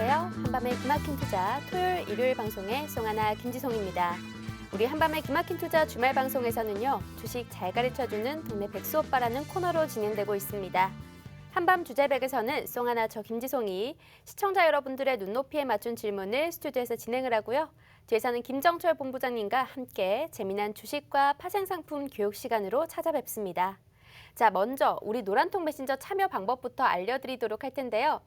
안녕하세요. 한밤의 기막힌 투자 토요일, 일요일 방송의 송하나, 김지송입니다. 우리 한밤의 기막힌 투자 주말 방송에서는요. 주식 잘 가르쳐주는 동네 백수 오빠라는 코너로 진행되고 있습니다. 한밤 주제백에서는 송하나 저 김지송이 시청자 여러분들의 눈높이에 맞춘 질문을 스튜디오에서 진행을 하고요. 뒤에서는 김정철 본부장님과 함께 재미난 주식과 파생상품 교육 시간으로 찾아뵙습니다. 자, 먼저 우리 노란통 메신저 참여 방법부터 알려드리도록 할 텐데요.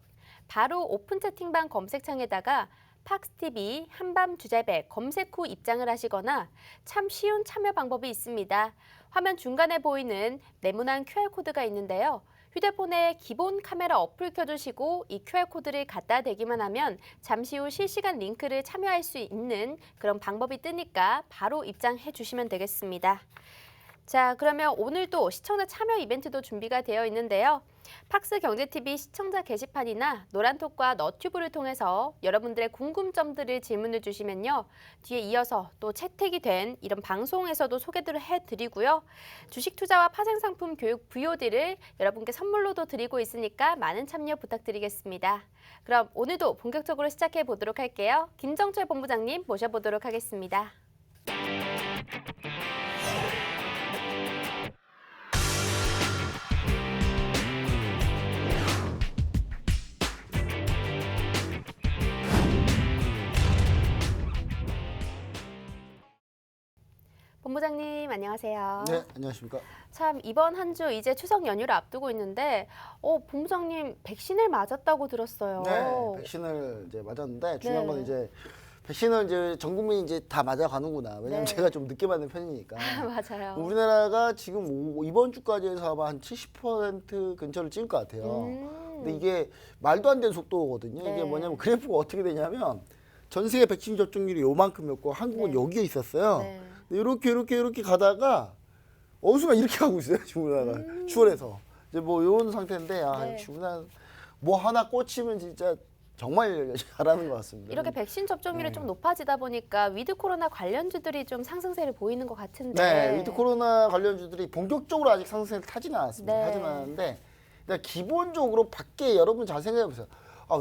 바로 오픈 채팅방 검색창에다가 팍스TV 한밤 주제백 검색 후 입장을 하시거나 참 쉬운 참여 방법이 있습니다. 화면 중간에 보이는 네모난 QR코드가 있는데요. 휴대폰에 기본 카메라 어플 켜주시고 이 QR코드를 갖다 대기만 하면 잠시 후 실시간 링크를 참여할 수 있는 그런 방법이 뜨니까 바로 입장해 주시면 되겠습니다. 자, 그러면 오늘도 시청자 참여 이벤트도 준비가 되어 있는데요. 팍스경제TV 시청자 게시판이나 노란톡과 너튜브를 통해서 여러분들의 궁금점들을 질문을 주시면요. 뒤에 이어서 또 채택이 된 이런 방송에서도 소개를 해드리고요. 주식 투자와 파생상품 교육 VOD를 여러분께 선물로도 드리고 있으니까 많은 참여 부탁드리겠습니다. 그럼 오늘도 본격적으로 시작해 보도록 할게요. 김정철 본부장님 모셔보도록 하겠습니다. 본부장님 안녕하세요. 네, 안녕하십니까. 참 이번 한 주 이제 추석 연휴를 앞두고 있는데 본부장님 백신을 맞았다고 들었어요. 네, 백신을 이제 맞았는데 중요한 네. 건 이제 백신은 이제 전 국민이 이제 다 맞아가는구나. 왜냐면 네. 제가 좀 늦게 맞는 편이니까. 맞아요. 우리나라가 지금 이번 주까지 해서 아마 한 70% 근처를 찍을 것 같아요. 근데 이게 말도 안 되는 속도거든요. 네. 이게 뭐냐면 그래프가 어떻게 되냐면 전 세계 백신 접종률이 요만큼이었고 한국은 네. 여기에 있었어요. 네. 이렇게 가다가 어느 순간 이렇게 가고 있어요. 지금 우리나라가 추월해서 이제 뭐 이런 상태인데 네. 지금 우리나라 뭐 하나 꽂히면 진짜 정말 잘하는 것 같습니다. 이렇게 백신 접종률이 네. 좀 높아지다 보니까 위드 코로나 관련주들이 좀 상승세를 보이는 것 같은데. 네, 위드 코로나 관련주들이 본격적으로 아직 상승세를 타지는 않았습니다. 네. 타지는 않았는데 일단 기본적으로 밖에 여러분 잘 생각해 보세요.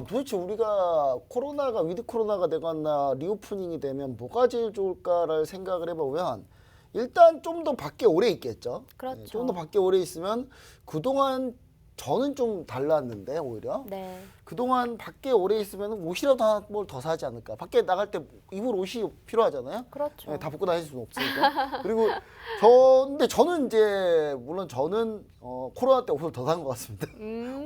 도대체 우리가 코로나가 위드 코로나가 되거나 리오프닝이 되면 뭐가 제일 좋을까를 생각을 해보면 일단 좀 더 밖에 오래 있겠죠. 그렇죠. 좀 더 밖에 오래 있으면 그동안 저는 좀 달랐는데 오히려 네. 그동안 밖에 오래 있으면 옷이라도 하나 뭘 더 사지 않을까. 밖에 나갈 때 입을 옷이 필요하잖아요. 그렇죠. 다 벗고 다닐 수는 없으니까. 그리고 근데 저는 이제 물론 저는 코로나 때 옷을 더 산 것 같습니다.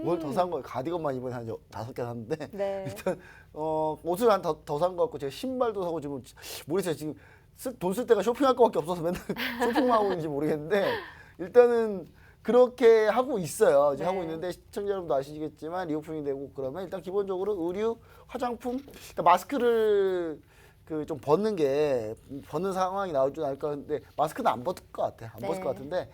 옷을 더 산 거예요. 가디건만 이번에 한 5개 샀는데 네. 일단 옷을 한 더 산 것 같고 제가 신발도 사고 지금 모르겠어요. 지금 돈 쓸 때가 쇼핑할 거밖에 없어서 맨날 쇼핑만 하고 있는지 모르겠는데 일단은 그렇게 하고 있어요. 이제 네. 하고 있는데 시청자 여러분도 아시겠지만 리오프닝이 되고 그러면 일단 기본적으로 의류, 화장품, 일단 마스크를 좀 벗는 상황이 나올 줄 알까 근데 마스크는 안 벗을 것 같아. 안 벗을 네. 것 같은데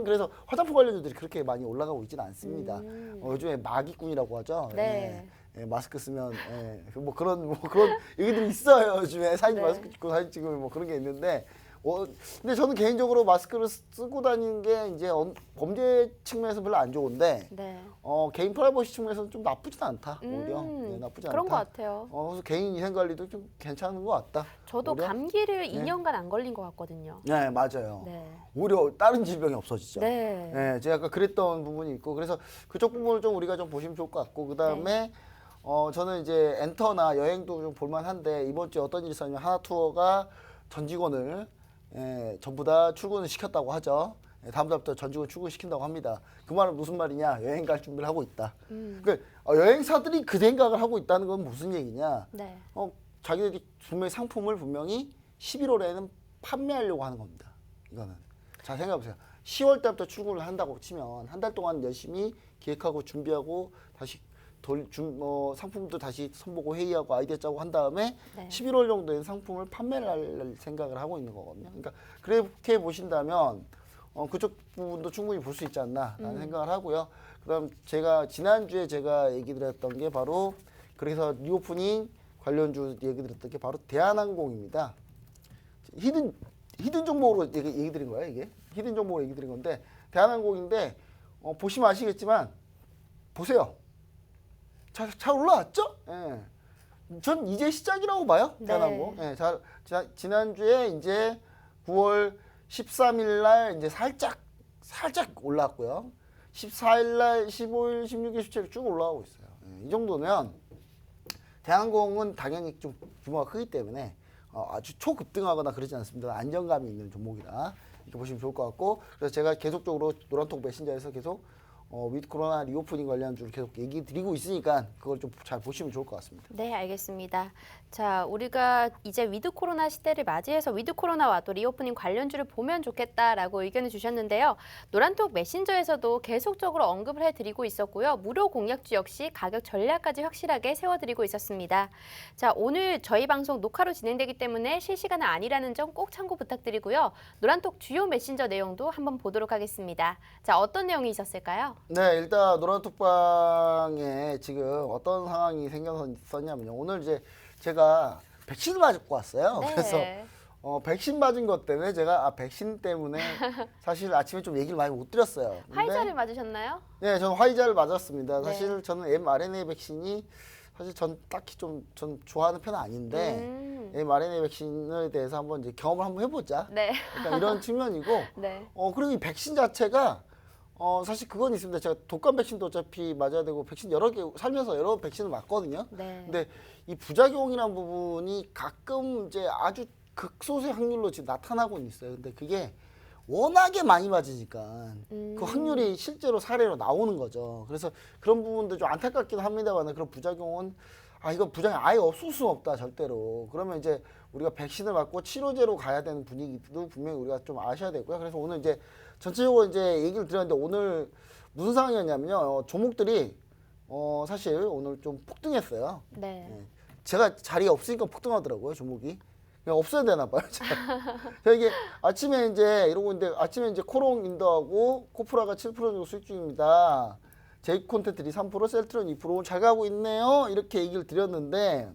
그래서 화장품 관련주들이 그렇게 많이 올라가고 있지는 않습니다. 요즘에 마기꾼이라고 하죠. 네. 마스크 쓰면 뭐 그런 얘기들이 있어요. 요즘에 사진 네. 마스크 찍고 사진 찍으면 뭐 그런 게 있는데 근데 저는 개인적으로 마스크를 쓰고 다니는 게 이제 범죄 측면에서 별로 안 좋은데 네. 개인 프라이버시 측면에서는 좀 나쁘진 않다. 오히려 나쁘지 않다. 그런 것 같아요. 그래서 개인 위생 관리도 좀 괜찮은 것 같다. 저도 오히려? 감기를 2년간 안 걸린 것 같거든요. 네, 맞아요. 네. 오히려 다른 질병이 없어지죠. 네. 제가 아까 그랬던 부분이 있고 그래서 그쪽 부분을 좀 우리가 좀 보시면 좋을 것 같고 그다음에 저는 이제 엔터나 여행도 좀 볼만한데 이번 주에 어떤 일이 있었냐면 하나투어가 전 직원을 전부 다 출근을 시켰다고 하죠. 다음 달부터 전 직원 출근시킨다고 합니다. 그 말은 무슨 말이냐? 여행 갈 준비를 하고 있다. 그러니까 여행사들이 그 생각을 하고 있다는 건 무슨 얘기냐? 네. 자기들이 분명히 상품을 분명히 11월에는 판매하려고 하는 겁니다. 이거는 자 생각해보세요. 10월 달부터 출근을 한다고 치면 한 달 동안 열심히 기획하고 준비하고 다시 상품도 다시 선보고 회의하고 아이디어 짜고 한 다음에 네. 11월 정도에 상품을 판매를 할 생각을 하고 있는 거거든요. 그러니까 그렇게 보신다면 그쪽 부분도 충분히 볼 수 있지 않나라는 생각을 하고요. 그다음 지난주에 제가 얘기 드렸던 게 바로 그래서 리오프닝 관련주 얘기 드렸던 게 바로 대한항공입니다. 히든 종목으로 얘기 드린 거예요, 이게. 히든 종목으로 얘기 드린 건데 대한항공인데 보시면 아시겠지만 보세요. 잘 올라왔죠? 예. 전 이제 시작이라고 봐요. 네. 대한항공. 예, 지난주에 이제 9월 13일 날 이제 살짝 올라왔고요. 14일 날 15일, 16일, 17일 쭉 올라가고 있어요. 예, 이 정도면 대한항공은 당연히 좀 규모가 크기 때문에 아주 초급등하거나 그러지 않습니다. 안정감이 있는 종목이다. 이렇게 보시면 좋을 것 같고, 그래서 제가 계속적으로 노란톡 메신저에서 계속 위드 코로나 리오프닝 관련주를 계속 얘기 드리고 있으니까 그걸 좀 잘 보시면 좋을 것 같습니다. 네, 알겠습니다. 자, 우리가 이제 위드 코로나 시대를 맞이해서 위드 코로나와 또 리오프닝 관련주를 보면 좋겠다라고 의견을 주셨는데요. 노란톡 메신저에서도 계속적으로 언급을 해드리고 있었고요. 무료 공약주 역시 가격 전략까지 확실하게 세워드리고 있었습니다. 자, 오늘 저희 방송 녹화로 진행되기 때문에 실시간은 아니라는 점 꼭 참고 부탁드리고요. 노란톡 주요 메신저 내용도 한번 보도록 하겠습니다. 자, 어떤 내용이 있었을까요? 네, 일단 노란톡방에 지금 어떤 상황이 생겼었냐면요. 오늘 이제 제가 백신을 맞고 왔어요. 네. 그래서 백신 맞은 것 때문에 제가 백신 때문에 사실 아침에 좀 얘기를 많이 못 드렸어요. 근데 화이자를 맞으셨나요? 네, 저는 화이자를 맞았습니다. 네. 사실 저는 mRNA 백신이 사실 전 딱히 전 좋아하는 편은 아닌데 mRNA 백신에 대해서 한번 이제 경험을 한번 해보자. 네. 약간 이런 측면이고, 네. 그리고 이 백신 자체가 사실 그건 있습니다. 제가 독감 백신도 어차피 맞아야 되고 백신 여러 개 살면서 여러 백신을 맞거든요. 네. 근데 이 부작용이라는 부분이 가끔 이제 아주 극소수의 확률로 지금 나타나고 있어요. 근데 그게 워낙에 많이 맞으니까 그 확률이 실제로 사례로 나오는 거죠. 그래서 그런 부분도 좀 안타깝긴 합니다만 그런 부작용은 이거 부작용 아예 없을 수 없다 절대로. 그러면 이제 우리가 백신을 맞고 치료제로 가야 되는 분위기도 분명히 우리가 좀 아셔야 되고요. 그래서 오늘 이제 전체적으로 이제 얘기를 드렸는데 오늘 무슨 상황이었냐면요. 종목들이 사실 오늘 좀 폭등했어요. 네. 예. 제가 자리가 없으니까 폭등하더라고요, 종목이. 그냥 없어야 되나 봐요. 제가 이게 아침에 이제 이러고 있는데 아침에 이제 코롱 인더하고 코프라가 7% 정도 수익 중입니다. 제이콘텐트리 3%, 셀트론 2% 잘 가고 있네요. 이렇게 얘기를 드렸는데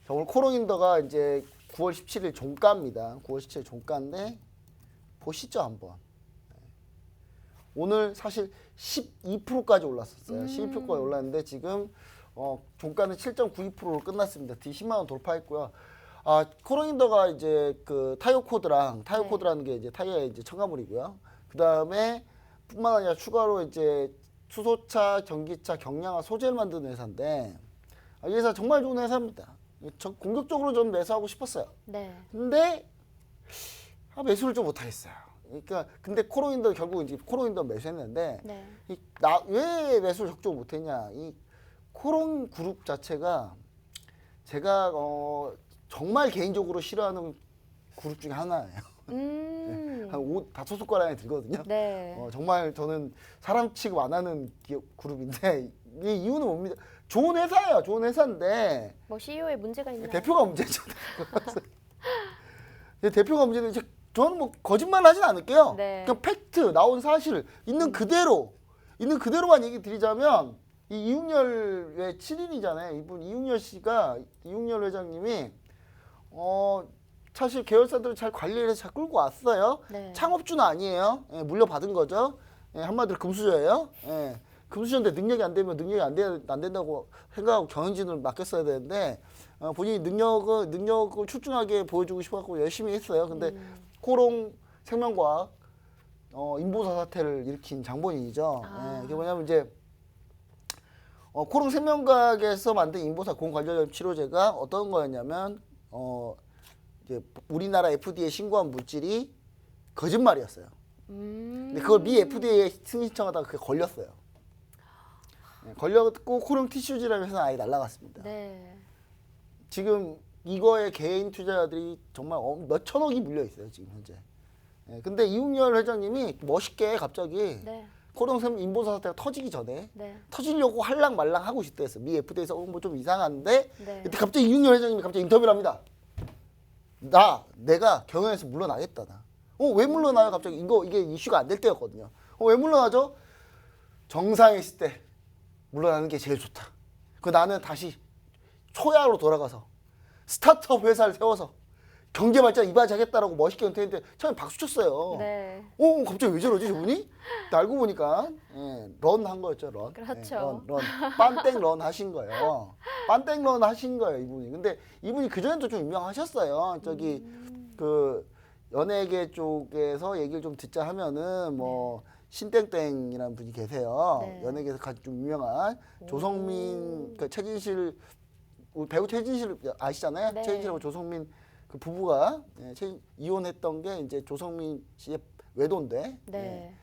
자, 오늘 코롱 인더가 이제 9월 17일 종가입니다. 9월 17일 종가인데 보시죠 한번. 오늘 사실 12%까지 올랐었어요. 12%까지 올랐는데 지금 종가는 7.92%로 끝났습니다. D10만 원 돌파했고요. 코롱인더가 이제 그 타이어코드라는 게 이제 타이어의 이제 첨가물이고요. 그 다음에 뿐만 아니라 추가로 이제 수소차, 전기차, 경량화 소재를 만드는 회사인데 이 회사 정말 좋은 회사입니다. 공격적으로 좀 매수하고 싶었어요. 네. 근데 매수를 좀 못하겠어요. 그러니까 근데 코롱인더 결국 이제 코롱인더 매수했는데 네. 왜 매수를 적극적으로 못했냐? 이 코롱 그룹 자체가 제가 정말 개인적으로 싫어하는 그룹 중에 하나예요. 한 5-5손가락 안에 들거든요. 네. 정말 저는 사람 취급 안 하는 그룹인데 이 이유는 뭡니까? 좋은 회사예요. 좋은 회사인데 뭐 CEO에 문제가 있나요? 대표가 문제죠. 대표가 문제는 이제 저는 뭐 거짓말 하진 않을게요. 네. 그냥 팩트 나온 사실 있는 그대로만 얘기 드리자면 이 이웅열 왜 7인이잖아요. 이분 이웅열 회장님이 사실 계열사들을 잘 관리를 해서 잘 끌고 왔어요. 네. 창업주는 아니에요. 예, 물려받은 거죠. 예, 한마디로 금수저예요. 예, 금수저인데 능력이 안 되면 안 된다고 생각하고 경영진을 맡겼어야 되는데 본인이 능력을 출중하게 보여주고 싶어갖고 열심히 했어요. 근데 코롱 생명과학 인보사 사태를 일으킨 장본인이죠. 예, 이게 뭐냐면 이제 코롱 생명과학에서 만든 인보사 공관절염 치료제가 어떤 거였냐면 이제 우리나라 FDA에 신고한 물질이 거짓말이었어요. 근데 그걸 미 FDA에 승인 신청하다가 그게 걸렸어요. 네, 걸렸고 코롱 티슈즈라는 회사는 아예 날라갔습니다. 네. 지금 이거에 개인 투자자들이 정말 몇 천억이 물려 있어요 지금 현재. 네, 근데 이웅열 회장님이 멋있게 갑자기 네. 코롱 인보사 사태가 터지기 전에 네. 터지려고 할랑말랑 하고 싶다 했어. 미 FDA에서 뭐 좀 이상한데 네. 그때 갑자기 이웅열 회장님이 갑자기 인터뷰를 합니다. 내가 경영에서 물러나겠다. 왜 물러나요? 갑자기 이게 이슈가 안 될 때였거든요. 왜 물러나죠? 정상에 있을 때 물러나는 게 제일 좋다. 나는 다시 초야로 돌아가서 스타트업 회사를 세워서 경제 발전 이바지하겠다라고 멋있게 은퇴했는데 처음에 박수 쳤어요. 네. 갑자기 왜 저러지 저분이? 근데 알고 보니까 런 한 거였죠, 런. 그렇죠. 런. 빤땡 런 하신 거예요. 빤땡 런 하신 거예요, 이분이. 근데 이분이 그전에도 좀 유명하셨어요. 저기 그 연예계 쪽에서 얘기를 좀 듣자 하면은 뭐 신땡땡이라는 분이 계세요. 네. 연예계에서 가장 좀 유명한 조성민, 그 최진실 배우 최진실 아시잖아요. 네. 최진실하고 조성민 그 부부가 이혼했던 게 이제 조성민 씨의 외도인데, 네.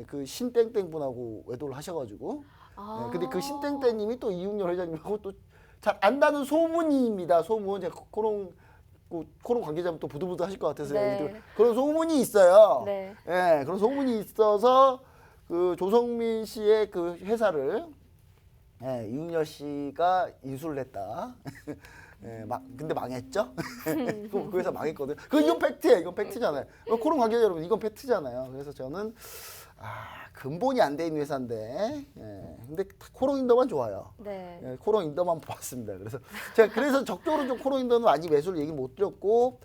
그 신땡땡 분하고 외도를 하셔가지고, 아. 근데 그 신땡땡님이 또 이웅열 회장님하고 또 잘 안다는 소문입니다. 소문. 제가 코롱 관계자분 또 부들부들 하실 것 같아서 네. 그런 소문이 있어요. 네. 그런 소문이 있어서 그 조성민 씨의 그 회사를 이웅열 씨가 인수를 했다. 근데 망했죠? 그 회사 망했거든. 이건 팩트예요. 이건 팩트잖아요. 코롱 관계자 여러분, 이건 팩트잖아요. 그래서 저는 근본이 안 돼 있는 회사인데, 근데 코롱 인더만 좋아요. 네. 코롱 인더만 봤습니다. 그래서 제가 적극적으로 좀 코롱 인더는 아직 매수를 얘기 못 드렸고,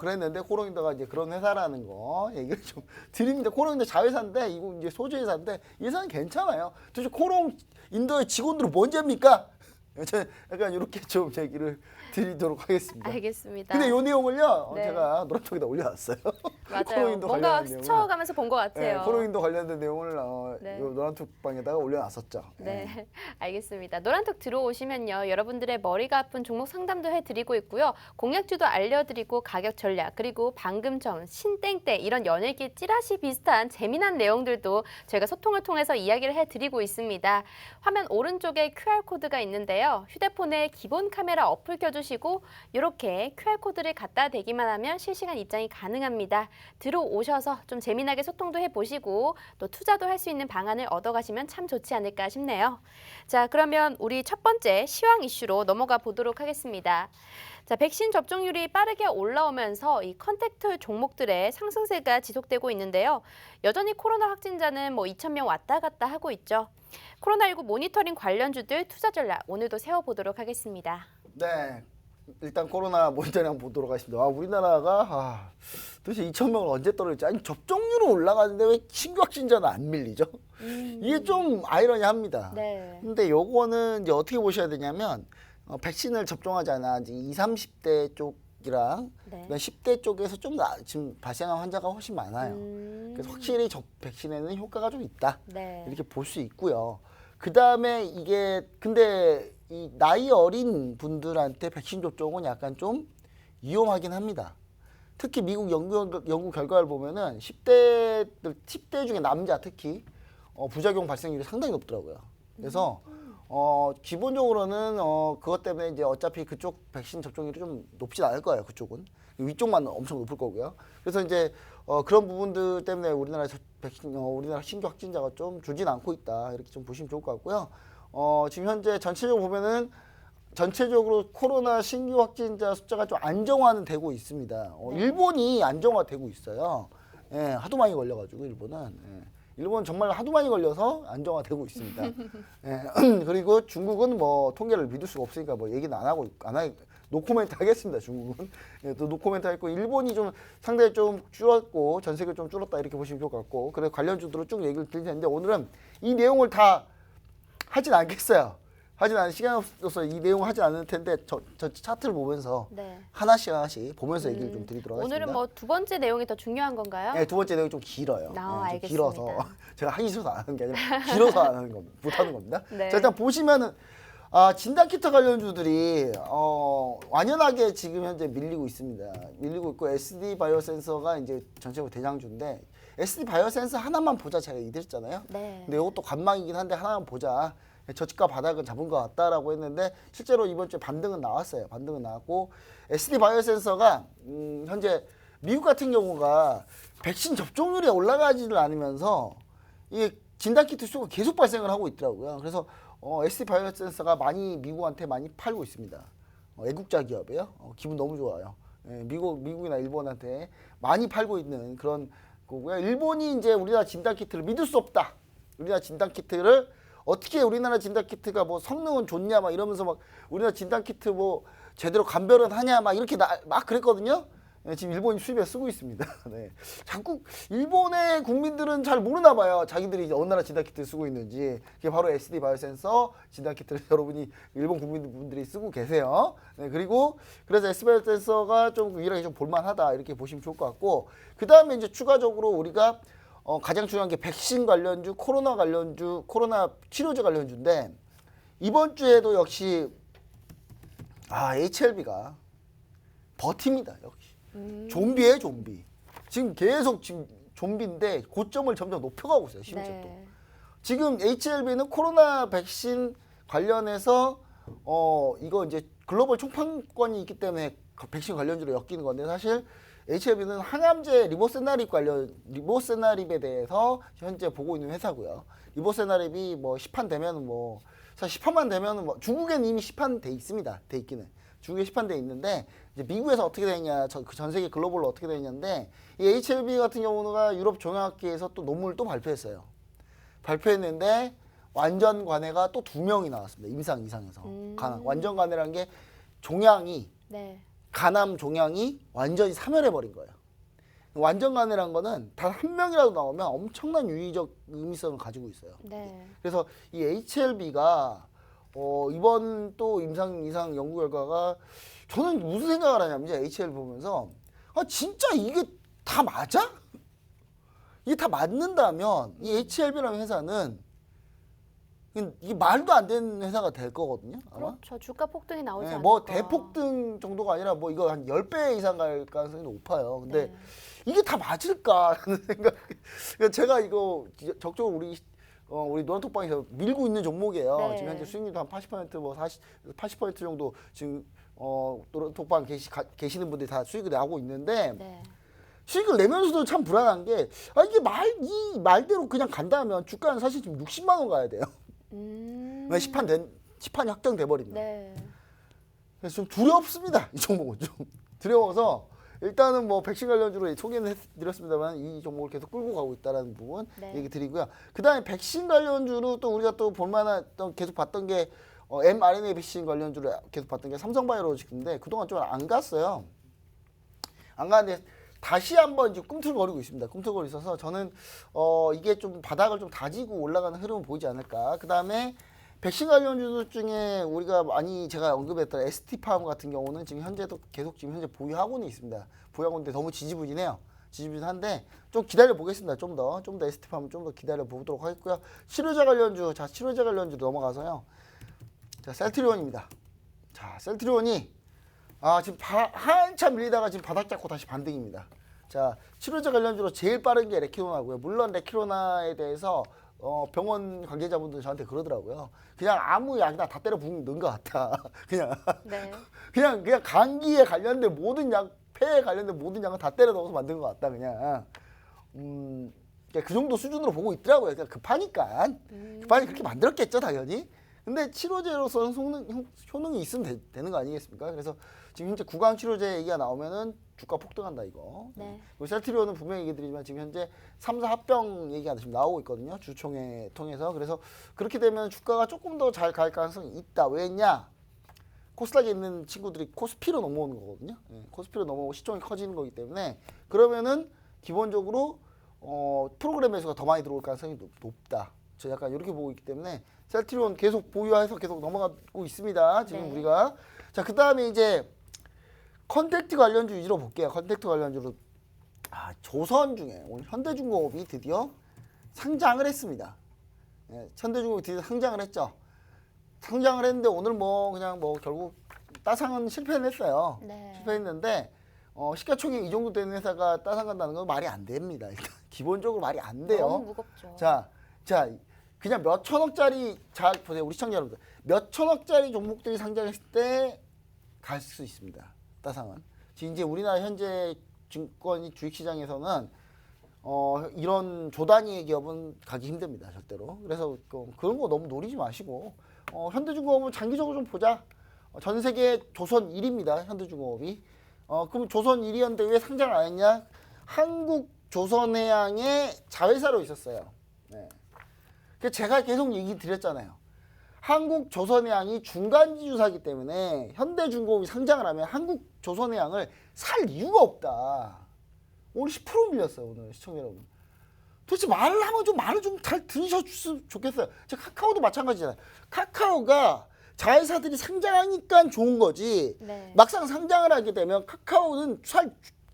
그랬는데 코롱 인더가 이제 그런 회사라는 거 얘기를 좀 드립니다. 코롱 인더 자회사인데 이거 이제 소주 회사인데 이 회사는 괜찮아요. 도대체 코롱 인더의 직원들은 뭔 죄입니까? 저는 약간 이렇게 좀 얘기를 드리도록 하겠습니다. 알겠습니다. 근데 이 내용을요, 네. 제가 노란톡에다 올려놨어요. 맞아요. 코롱인도 뭔가 관련된 내용을. 스쳐가면서 본 것 같아요. 코롱인도 관련된 내용을 네. 요 노란톡방에다가 올려놨었죠. 네, 알겠습니다. 노란톡 들어오시면요, 여러분들의 머리가 아픈 종목 상담도 해드리고 있고요, 공약주도 알려드리고 가격 전략, 그리고 방금 전 신땡땡 이런 연예계 찌라시 비슷한 재미난 내용들도 저희가 소통을 통해서 이야기를 해드리고 있습니다. 화면 오른쪽에 QR코드가 있는데요, 휴대폰에 기본 카메라 어플 켜주시고 이렇게 QR코드를 갖다 대기만 하면 실시간 입장이 가능합니다. 들어오셔서 좀 재미나게 소통도 해보시고 또 투자도 할 수 있는 방안을 얻어가시면 참 좋지 않을까 싶네요. 자, 그러면 우리 첫 번째 시황 이슈로 넘어가 보도록 하겠습니다. 자, 백신 접종률이 빠르게 올라오면서 이 컨택트 종목들의 상승세가 지속되고 있는데요. 여전히 코로나 확진자는 2,000명 왔다 갔다 하고 있죠. 코로나19 모니터링 관련주들 투자 전략 오늘도 세워보도록 하겠습니다. 네. 일단 코로나 모니터링 한번 보도록 하겠습니다. 우리나라가 도대체 2,000명을 언제 떨어질지. 아니, 접종률은 올라가는데 왜 신규 확진자는 안 밀리죠? 이게 좀 아이러니합니다. 네. 근데 요거는 이제 어떻게 보셔야 되냐면 백신을 접종하지 않아 이제 20, 30대 쪽이랑 네. 10대 쪽에서 좀 지금 발생한 환자가 훨씬 많아요. 그래서 확실히 백신에는 효과가 좀 있다. 네. 이렇게 볼 수 있고요. 그 다음에 이게 근데 이 나이 어린 분들한테 백신 접종은 약간 좀 위험하긴 합니다. 특히 미국 연구 결과를 보면은 10대 중에 남자 특히 부작용 발생률이 상당히 높더라고요. 그래서 기본적으로는 그것 때문에 이제 어차피 그쪽 백신 접종률이 좀 높진 않을 거예요. 그쪽은 위쪽만 엄청 높을 거고요. 그래서 이제 그런 부분들 때문에 우리나라 신규 확진자가 좀 줄진 않고 있다. 이렇게 좀 보시면 좋을 것 같고요. 지금 현재 전체적으로 코로나 신규 확진자 숫자가 좀 안정화는 되고 있습니다. 일본이 안정화되고 있어요. 하도 많이 걸려가지고 일본은. 일본 정말 하도 많이 걸려서 안정화되고 있습니다. 그리고 중국은 통계를 믿을 수가 없으니까 얘기는 안 하고 노코멘트 하겠습니다. 중국은 또 노코멘트 하고 일본이 좀 상당히 좀 줄었고 전 세계 좀 줄었다 이렇게 보시면 좋을 것 같고 그래서 관련주들로 쭉 얘기를 드릴 텐데 오늘은 이 내용을 다 하진 않겠어요. 하진 않을 시간이 없어서 이 내용을 하진 않을 텐데 저 차트를 보면서 네. 하나씩 보면서 얘기를 좀 드리도록 하겠습니다. 오늘은 두 번째 내용이 더 중요한 건가요? 네, 두 번째 내용이 좀 길어요. 좀 알겠습니다. 길어서 제가 하기 싫어서 안 하는 게 아니라 길어서 안 하는 겁니다. 못 하는 겁니다. 네. 자, 일단 보시면은 진단키트 관련주들이 완연하게 지금 현재 밀리고 있습니다. 밀리고 있고 SD 바이오센서가 이제 전체적으로 대장주인데 SD 바이오센서 하나만 보자 제가 얘기했잖아요. 네. 근데 이것도 관망이긴 한데 하나만 보자. 저치가 바닥은 잡은 것 같다라고 했는데 실제로 이번 주에 반등은 나왔어요. 반등은 나왔고 SD 바이오센서가 현재 미국 같은 경우가 백신 접종률이 올라가지를 않으면서 이게 진단키트 수가 계속 발생을 하고 있더라고요. 그래서 SD 바이오센서가 미국한테 많이 팔고 있습니다. 애국자 기업이에요. 기분 너무 좋아요. 미국이나 일본한테 많이 팔고 있는 그런 거고요. 일본이 이제 우리나라 진단키트를 믿을 수 없다. 우리나라 진단키트를 어떻게 우리나라 진단키트가 성능은 좋냐 이러면서 우리나라 진단키트 제대로 감별은 하냐 막 이렇게 막 그랬거든요. 네, 지금 일본이 수입에 쓰고 있습니다. 네. 자꾸 일본의 국민들은 잘 모르나 봐요. 자기들이 이제 어느 나라 진단키트를 쓰고 있는지. 그게 바로 SD 바이오센서 진단키트를 여러분이 일본 국민분들이 쓰고 계세요. 네, 그리고 그래서 SD 바이오센서가 좀 유일하게 좀 볼만하다 이렇게 보시면 좋을 것 같고, 그 다음에 이제 추가적으로 우리가 가장 중요한 게 백신 관련주, 코로나 관련주, 코로나 치료제 관련주인데 이번 주에도 역시 HLB가 버팁니다. 역시. 좀비예요, 좀비. 지금 계속 지금 좀비인데 고점을 점점 높여가고 있어요. 심지어 또. 네. 지금 HLB는 코로나 백신 관련해서 이거 이제 글로벌 총판권이 있기 때문에 백신 관련주로 엮이는 건데, 사실 HLB는 항암제 리보세나립에 대해서 현재 보고 있는 회사고요. 리보세나립이 뭐 시판 되면 뭐 사실 시판만 되면 뭐 중국에는 이미 시판돼 있습니다. 돼 있기는. 중국에 시판돼 있는데 이제 미국에서 어떻게 되냐, 전 세계 글로벌로 어떻게 되냐인데, 이 HLB 같은 경우가 유럽 종합학회에서 또 논문을 또 발표했어요. 발표했는데 완전 관해가 또 2명이 나왔습니다. 임상 이상에서. 완전 관해라는 게 종양이 네. 간암 종양이 완전히 사멸해 버린 거예요. 완전 간해라는 거는 단 한 명이라도 나오면 엄청난 유의적 의미성을 가지고 있어요. 네. 그래서 이 HLB가 이번 또 임상 이상 연구 결과가, 저는 무슨 생각을 하냐면 이제 HLB 보면서 진짜 이게 다 맞아? 이게 다 맞는다면 이 HLB라는 회사는 이게 말도 안 되는 회사가 될 거거든요. 아마. 그렇죠. 주가 폭등이 나오지 않을까. 뭐 대폭등 정도가 아니라 뭐 이거 한 10배 이상 갈 가능성이 높아요. 근데 이게 다 맞을까라는 생각. 제가 이거 적극적으로 우리 노란톡방에서 밀고 있는 종목이에요. 네. 지금 현재 수익률도 한 80% 뭐 80% 정도 지금 노란톡방 계시는 분들이 다 수익을 내고 있는데, 네. 수익을 내면서도 참 불안한 게 이게 이 말대로 그냥 간다면 주가는 사실 지금 60만 원 가야 돼요. 왜 시판이 확정돼 버리면. 네. 그래서 좀 두렵습니다. 이 종목은 좀 두려워서 일단은 뭐 백신 관련주로 소개는 해드렸습니다만 이 종목을 계속 끌고 가고 있다는 부분 네. 얘기 드리고요. 그 다음에 백신 관련주로 또 우리가 또 볼만한 계속 봤던 게 mRNA 백신 관련주로 계속 봤던 게 삼성바이오로직스인데 그동안 좀 안 갔어요. 안 가는데 다시 한번 이제 꿈틀거리고 있습니다. 꿈틀거리고 있어서 저는 이게 좀 바닥을 좀 다지고 올라가는 흐름을 보이지 않을까. 그 다음에 백신 관련주 중에 우리가 많이 제가 언급했던 ST팜 같은 경우는 지금 현재도 계속 지금 현재 보유하고는 있습니다. 보유하고 있는데 너무 지지부진해요. 지지부진한데 좀 기다려 보겠습니다. 좀 더 ST팜은 좀 더 기다려 보도록 하겠고요. 치료제 관련주, 자 치료제 관련주 넘어가서요. 자 셀트리온입니다. 자 셀트리온이 지금 한참 밀리다가 지금 바닥 잡고 다시 반등입니다. 자 치료제 관련주로 제일 빠른 게 레키로나고요. 물론 레키로나에 대해서 병원 관계자분들 저한테 그러더라고요. 그냥 아무 약이나 다 때려 부는 것 같다. 그냥 네. 그냥 감기에 관련된 모든 약, 폐에 관련된 모든 약은 다 때려 넣어서 만든 것 같다. 그냥 그 정도 수준으로 보고 있더라고요. 그러니까 급하니까 그렇게 만들었겠죠, 당연히. 근데 치료제로서는 효능이 있으면 되는 거 아니겠습니까? 그래서 지금 현재 구강 치료제 얘기가 나오면은 주가 폭등한다 이거. 네. 그리고 셀트리온은 분명히 얘기 드리지만 지금 현재 3사 합병 얘기가 지금 나오고 있거든요. 주총회 통해서. 그래서 그렇게 되면 주가가 조금 더 잘 갈 가능성이 있다. 왜냐? 코스닥에 있는 친구들이 코스피로 넘어오는 거거든요. 코스피로 넘어오고 시총이 커지는 거기 때문에 그러면은 기본적으로 프로그램 매수가 더 많이 들어올 가능성이 높다. 저 약간 이렇게 보고 있기 때문에 셀트리온 계속 보유해서 계속 넘어가고 있습니다. 지금 네. 우리가. 자, 그 다음에 이제 컨택트 관련주 위주로 볼게요. 컨택트 관련주로 조선 중에 오늘 현대중공업이 드디어 상장을 했습니다. 현대중공업이 드디어 상장을 했죠. 상장을 했는데 오늘 그냥 결국 따상은 실패는 했어요. 네. 실패했는데 시가총액 이 정도 되는 회사가 따상 간다는 건 말이 안 됩니다. 일단 기본적으로 말이 안 돼요. 너무 무겁죠. 자, 그냥 몇 천억짜리, 잘 보세요. 우리 시청자 여러분들. 몇 천억짜리 종목들이 상장했을 때 갈 수 있습니다. 따상은. 지금 이제 우리나라 현재 증권 주식시장에서는 이런 조단위의 기업은 가기 힘듭니다. 절대로. 그래서 그런 거 너무 노리지 마시고 현대중공업은 장기적으로 좀 보자. 전 세계 조선 1위입니다. 현대중공업이. 그럼 조선 1위였는데 왜 상장 안 했냐? 한국조선해양의 자회사로 있었어요. 네. 제가 계속 얘기 드렸잖아요. 한국조선해양이 중간지주사기 때문에 현대중공업이 상장을 하면 한국조선해양을 살 이유가 없다. 오늘 10% 밀렸어요. 오늘 시청자 여러분. 도대체 말을 하면 좀 말을 좀 잘 들으셨으면 좋겠어요. 카카오도 마찬가지잖아요. 카카오가 자회사들이 상장하니까 좋은 거지. 네. 막상 상장을 하게 되면 카카오는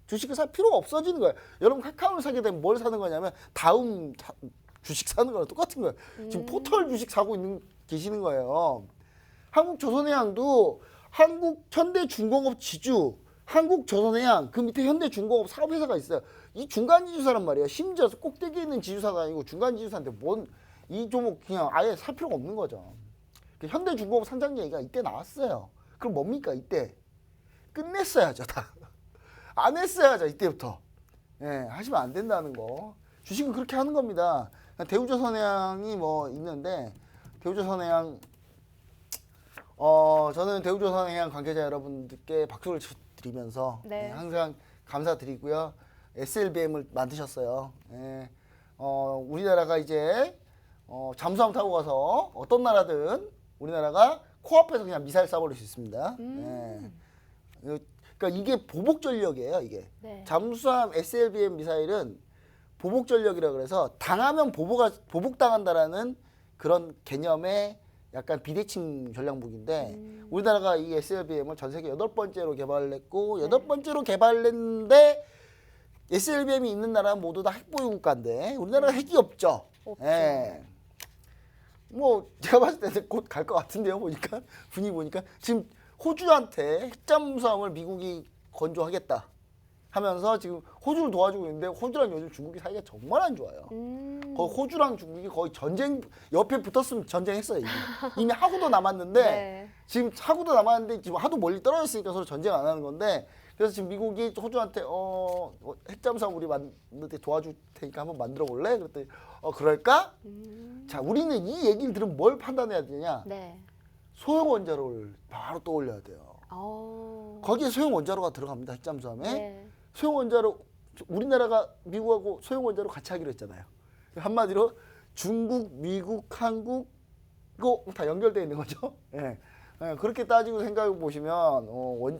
주식을 살 필요가 없어지는 거예요. 여러분 카카오를 사게 되면 뭘 사는 거냐면 다음 주식 사는 거랑 똑같은 거예요. 지금 포털 주식 사고 계시는 거예요. 한국조선해양도 한국현대중공업 지주, 한국조선해양 그 밑에 현대중공업 사업회사가 있어요. 이 중간지주사란 말이에요. 심지어 꼭대기에 있는 지주사가 아니고 중간지주사인데 뭔 이 종목 그냥 아예 살 필요가 없는 거죠. 현대중공업 상장 얘기가 이때 나왔어요. 그럼 뭡니까 이때? 끝냈어야죠 다. 안 했어야죠 이때부터. 예, 하시면 안 된다는 거. 주식은 그렇게 하는 겁니다. 대우조선해양이 뭐 있는데 대우조선해양 저는 대우조선해양 관계자 여러분들께 박수를 드리면서 네. 항상 감사드리고요. SLBM을 만드셨어요. 예, 우리나라가 이제 잠수함 타고 가서 어떤 나라든 우리나라가 코앞에서 그냥 미사일 쏴버릴 수 있습니다. 예. 그러니까 이게 보복 전력이에요. 이게 네. 잠수함 SLBM 미사일은 보복 전력이라 그래서 당하면 보복당한다라는 그런 개념의 약간 비대칭 전략무기인데 우리나라가 이 SLBM을 전 세계 8번째로 개발을 했고 8번째로 개발했는데 SLBM이 있는 나라는 모두 다 핵보유 국가인데 우리나라가 핵이 없죠. 없죠. 예. 뭐 제가 봤을 때는 곧 갈 것 같은데요. 보니까 분위기 보니까 지금 호주한테 핵잠수함을 미국이 건조하겠다 하면서 지금 호주를 도와주고 있는데 호주랑 요즘 중국이 사이가 정말 안 좋아요. 거의 호주랑 중국이 거의 전쟁 옆에 붙었으면 전쟁했어요. 이미 하고도 남았는데 네. 지금 하고도 남았는데 지금 하도 멀리 떨어졌으니까 서로 전쟁 안 하는 건데 그래서 지금 미국이 호주한테 핵잠수함 우리 만들 때 도와줄 테니까 한번 만들어 볼래? 그랬더니 그럴까? 자 우리는 이 얘기를 들으면 뭘 판단해야 되냐? 네. 소형 원자로를 바로 떠올려야 돼요. 거기에 소형 원자로가 들어갑니다. 핵잠수함에. 네. 소형 원자로 우리나라가 미국하고 소형 원자로 같이 하기로 했잖아요. 한마디로 중국, 미국, 한국 이거 다 연결되어 있는 거죠. 예. 예, 그렇게 따지고 생각해 보시면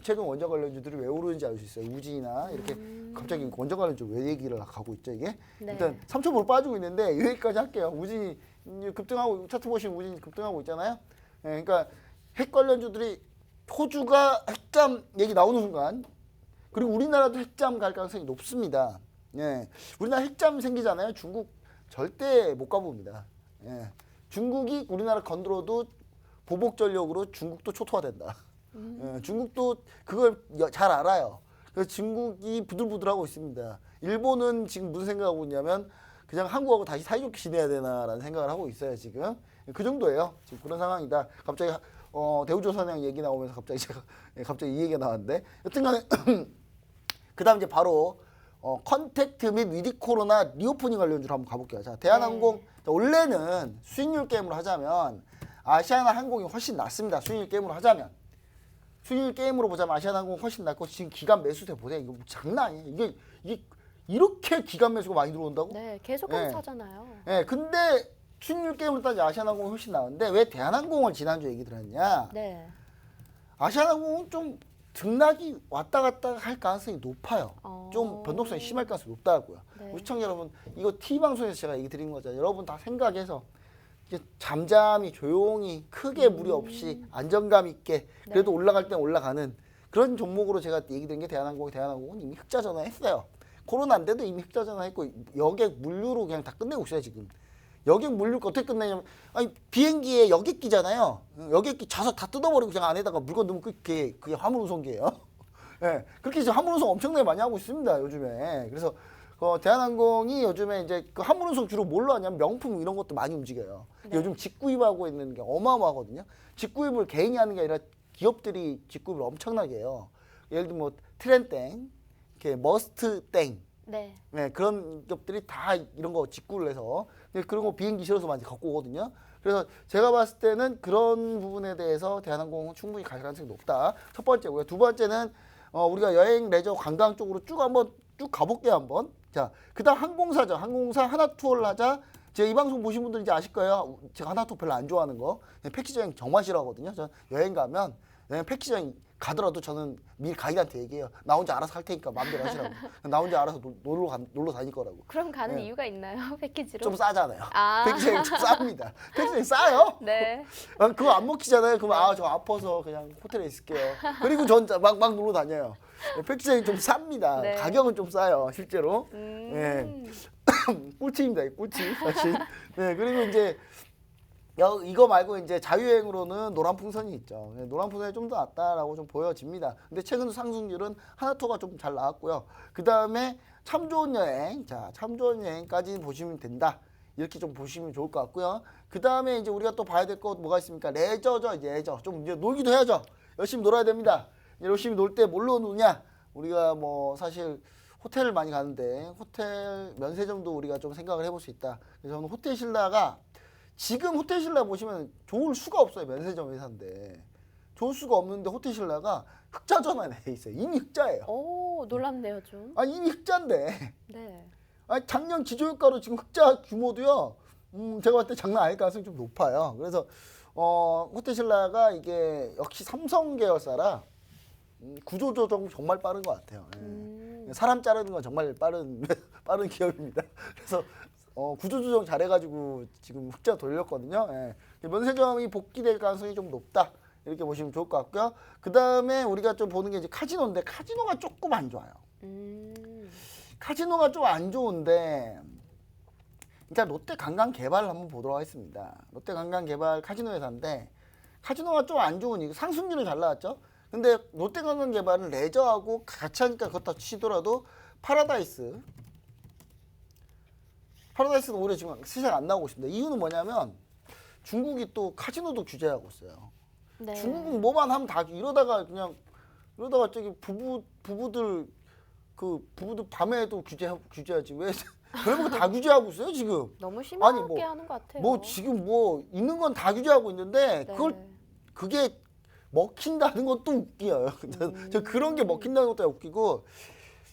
최근 원전 관련주들이 왜 오르는지 알 수 있어요. 우진이나 이렇게 갑자기 원전 관련주 왜 얘기를 가고 있죠 이게? 네. 일단 3,000% 빠지고 있는데 여기까지 할게요. 우진이 이제 급등하고 차트 보시면 우진이 급등하고 있잖아요. 예, 그러니까 핵 관련주들이 호주가 핵잠 얘기 나오는 순간 그리고 우리나라도 핵잠 갈 가능성이 높습니다. 예, 우리나라 핵잠 생기잖아요. 중국 절대 못 가봅니다. 예, 중국이 우리나라 건드려도 보복 전력으로 중국도 초토화된다. 예, 중국도 그걸 잘 알아요. 그래서 중국이 부들부들하고 있습니다. 일본은 지금 무슨 생각하고 있냐면 그냥 한국하고 다시 사이좋게 지내야 되나라는 생각을 하고 있어요. 지금 그 정도예요. 지금 그런 상황이다. 갑자기 대우조선해양 얘기 나오면서 갑자기 제가 갑자기 이 얘기가 나왔는데 여튼간에 그다음 이제 바로 컨택트 및 위드 코로나 리오프닝 관련주로 한번 가볼게요. 자, 대한항공 원래는 수익률 게임으로 하자면 아시아나항공이 훨씬 낫습니다. 수익률 게임으로 하자면 수익률 게임으로 보자면 아시아나항공 훨씬 낫고 지금 기간 매수세 보세요. 이거 장난 아니에요. 이게 이렇게 기간 매수가 많이 들어온다고? 네, 계속 네. 사잖아요. 예, 근데 수익률 게임으로 따지면 아시아나항공이 훨씬 나은데 왜 대한항공을 지난주에 얘기 들었냐? 네. 아시아나항공은 좀 등락이 왔다 갔다 할 가능성이 높아요. 좀 변동성이 심할 가능성이 높다고요. 네. 우리 시청자 여러분, 이거 TV방송에서 제가 얘기 드린 거죠. 여러분 다 생각해서 이제 잠잠히 조용히 크게 무리 없이 안정감 있게 그래도 올라갈 땐 올라가는 그런 종목으로 제가 얘기 드린 게 대한항공은 이미 흑자 전환했어요. 코로나인데도 이미 흑자 전환했고 여객 물류로 그냥 다 끝내고 있어요 지금. 여객 물류 어떻게 끝내냐면 아니 비행기에 여객기잖아요. 여객기 좌석 다 뜯어버리고 그냥 안에다가 물건 넣으면 그게 화물 운송기예요. 예, 그렇게 이제 화물 운송 엄청나게 많이 하고 있습니다 요즘에. 그래서 대한항공이 요즘에 이제 그 화물 운송 주로 뭘로 하냐면 명품 이런 것도 많이 움직여요. 네. 요즘 직구입하고 있는 게 어마어마하거든요. 직구입을 개인이 하는 게 아니라 기업들이 직구입을 엄청나게 해요. 예를 들면 뭐 트렌땡, 이렇게 머스트땡. 네. 네, 그런 기업들이 다 이런 거 직구를 해서 그런 거 비행기 실어서 많이 갖고 오거든요. 그래서 제가 봤을 때는 그런 부분에 대해서 대한항공은 충분히 갈 가능성이 높다. 첫 번째고요. 두 번째는 우리가 여행, 레저, 관광 쪽으로 쭉 가볼게요 한번. 자, 그다음 항공사죠. 항공사 하나투어를 하자. 제가 이 방송 보신 분들 이제 아실 거예요. 제가 하나도 별로 안 좋아하는 거. 패키지 여행 정말 싫어하거든요. 저는 여행 가면 여행 패키지 여행 가더라도 저는 미리 가이드한테 얘기해요. 나 혼자 알아서 할 테니까 마음대로 하시라고. 나 혼자 알아서 놀러 다닐 거라고. 그럼 가는 네. 이유가 있나요? 패키지로? 좀 싸잖아요. 아. 패키지 여행 좀 쌉니다. 패키지 여행 싸요. 네. 아, 그거 안 먹히잖아요. 그러면 저 아파서 그냥 호텔에 있을게요. 그리고 전 막 놀러 다녀요. 패키지 여행 좀 쌉니다. 네. 가격은 좀 싸요, 실제로. 예. 꿀팁입니다, 이 꿀팁 사실. 네, 그리고 이제 이거 말고 이제 자유여행으로는 노란풍선이 있죠. 네, 노란풍선이 좀 더 낫다라고 좀 보여집니다. 근데 최근 상승률은 하나투어가 좀 잘 나왔고요. 그 다음에 참 좋은 여행, 자, 참 좋은 여행까지 보시면 된다. 이렇게 좀 보시면 좋을 것 같고요. 그 다음에 이제 우리가 또 봐야 될 것 뭐가 있습니까? 레저죠, 이제 레저. 좀 이제 놀기도 해야죠. 열심히 놀아야 됩니다. 열심히 놀 때 뭘로 노냐? 우리가 뭐 사실 호텔을 많이 가는데 호텔 면세점도 우리가 좀 생각을 해볼 수 있다. 그래서 저는 호텔 신라가 지금 호텔 신라 보시면 좋을 수가 없어요. 면세점 회사인데 좋을 수가 없는데 호텔 신라가 흑자 전환에 돼 있어요. 이미 흑자예요. 오, 놀랍네요, 좀. 아니 이미 흑자인데 네. 아니 작년 기조효과로 지금 흑자 규모도요. 제가 봤을 때 장난 아닐 가능성이 좀 높아요. 그래서 호텔 신라가 이게 역시 삼성 계열사라 구조 조정 정말 빠른 것 같아요. 예. 사람 자르는 건 정말 빠른 기업입니다. 그래서 구조 조정 잘해가지고 지금 흑자 돌렸거든요. 예. 면세점이 복귀될 가능성이 좀 높다. 이렇게 보시면 좋을 것 같고요. 그 다음에 우리가 좀 보는 게 이제 카지노인데 카지노가 조금 안 좋아요. 카지노가 좀 안 좋은데 일단 롯데 관광개발을 한번 보도록 하겠습니다. 롯데 관광개발 카지노 회사인데 카지노가 좀 안 좋은 이유 상승률은 잘 나왔죠. 근데 롯데 관광개발은 레저하고 같이 하니까 그렇다 치더라도 파라다이스는 올해 지금 시세가 안 나오고 있습니다. 이유는 뭐냐면 중국이 또 카지노도 규제하고 있어요. 네. 중국은 뭐만 하면 다 이러다가 저기 부부들 밤에도 규제하지 왜 그런 거 다 규제하고 있어요 지금. 너무 심하게 아니, 하는 것 같아요. 뭐 지금 뭐 있는 건 다 규제하고 있는데 네. 그게 먹힌다는 것도 웃겨요. 저 그런 게 먹힌다는 것도 웃기고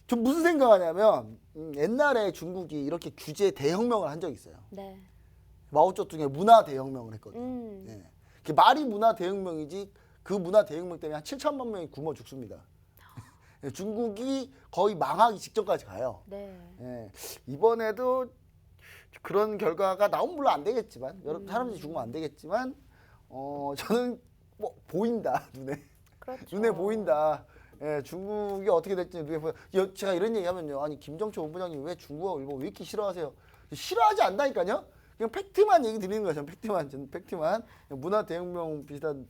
저 무슨 생각하냐면 옛날에 중국이 이렇게 규제 대혁명을 한 적이 있어요. 네. 마오쩌둥의 문화 대혁명을 했거든요. 예. 그 말이 문화 대혁명이지 그 문화 대혁명 때문에 한 7천만 명이 굶어 죽습니다. 중국이 거의 망하기 직전까지 가요. 네. 예. 이번에도 그런 결과가 나오면 물론 안 되겠지만 여러 사람들이 죽으면 안 되겠지만 저는 뭐 보인다 그렇죠. 눈에 보인다. 예, 중국이 어떻게 될지 눈에 보여. 제가 이런 얘기하면요, 아니 김정철 본부장님 왜 중국하고 일본 왜 이렇게 싫어하세요? 싫어하지 않다니까요. 그냥 팩트만 얘기 드리는 거죠. 팩트만 문화 대혁명 비슷한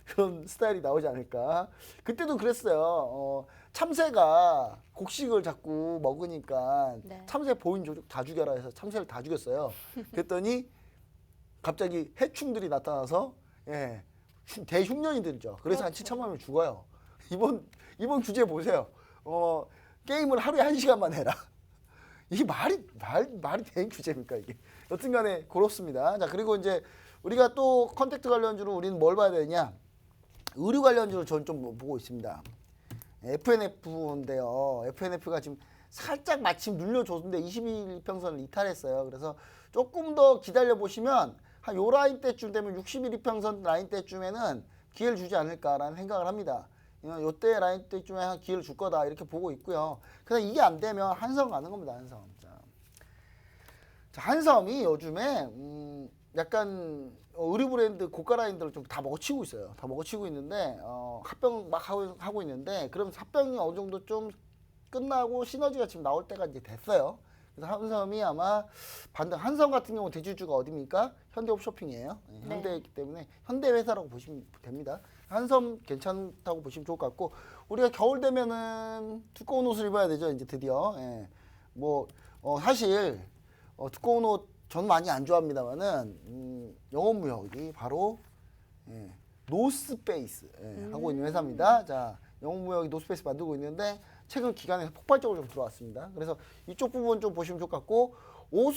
그런 스타일이 나오지 않을까. 그때도 그랬어요. 참새가 곡식을 자꾸 먹으니까 네. 참새 보인 조직 다 죽여라 해서 참새를 다 죽였어요. 그랬더니 갑자기 해충들이 나타나서 대흉년이들이죠. 그래서 한 그렇죠. 7천만 명 죽어요. 이번 주제 보세요. 게임을 하루에 1시간만 해라. 이게 말이 되는 주제입니까 이게? 여튼간에 그렇습니다. 자, 그리고 이제 우리가 또 컨택트 관련주로 우리는 뭘 봐야 되냐? 의류 관련주로 저는 좀 보고 있습니다. FNF인데요. FNF가 지금 살짝 마침 눌려줬는데 21이평선을 이탈했어요. 그래서 조금 더 기다려 보시면 한 요 라인 때쯤 되면 61이평선 라인 때쯤에는 기회를 주지 않을까라는 생각을 합니다. 요때 라인 때쯤에 한 기회를 줄 거다 이렇게 보고 있고요. 그래서 이게 안 되면 한섬 가는 겁니다. 한섬. 자, 한섬이 요즘에 약간 의류 브랜드 고가 라인들을 좀 다 먹어치고 있어요. 다 먹어치고 있는데 합병 막 하고 있는데 그럼 합병이 어느 정도 좀 끝나고 시너지가 지금 나올 때가 이제 됐어요. 그래서 한섬이 아마 한섬 같은 경우 대주주가 어디입니까? 현대홈쇼핑이에요. 네. 현대이기 때문에 현대 회사라고 보시면 됩니다. 한섬 괜찮다고 보시면 좋을 것 같고 우리가 겨울 되면은 두꺼운 옷을 입어야 되죠. 이제 드디어. 사실 두꺼운 옷 전 많이 안 좋아합니다만은 영업무역이 바로 노스페이스 하고 있는 회사입니다. 자, 영업무역이 노스페이스 만들고 있는데 최근 기간에 폭발적으로 좀 들어왔습니다. 그래서 이쪽 부분 좀 보시면 좋을 것 같고 옷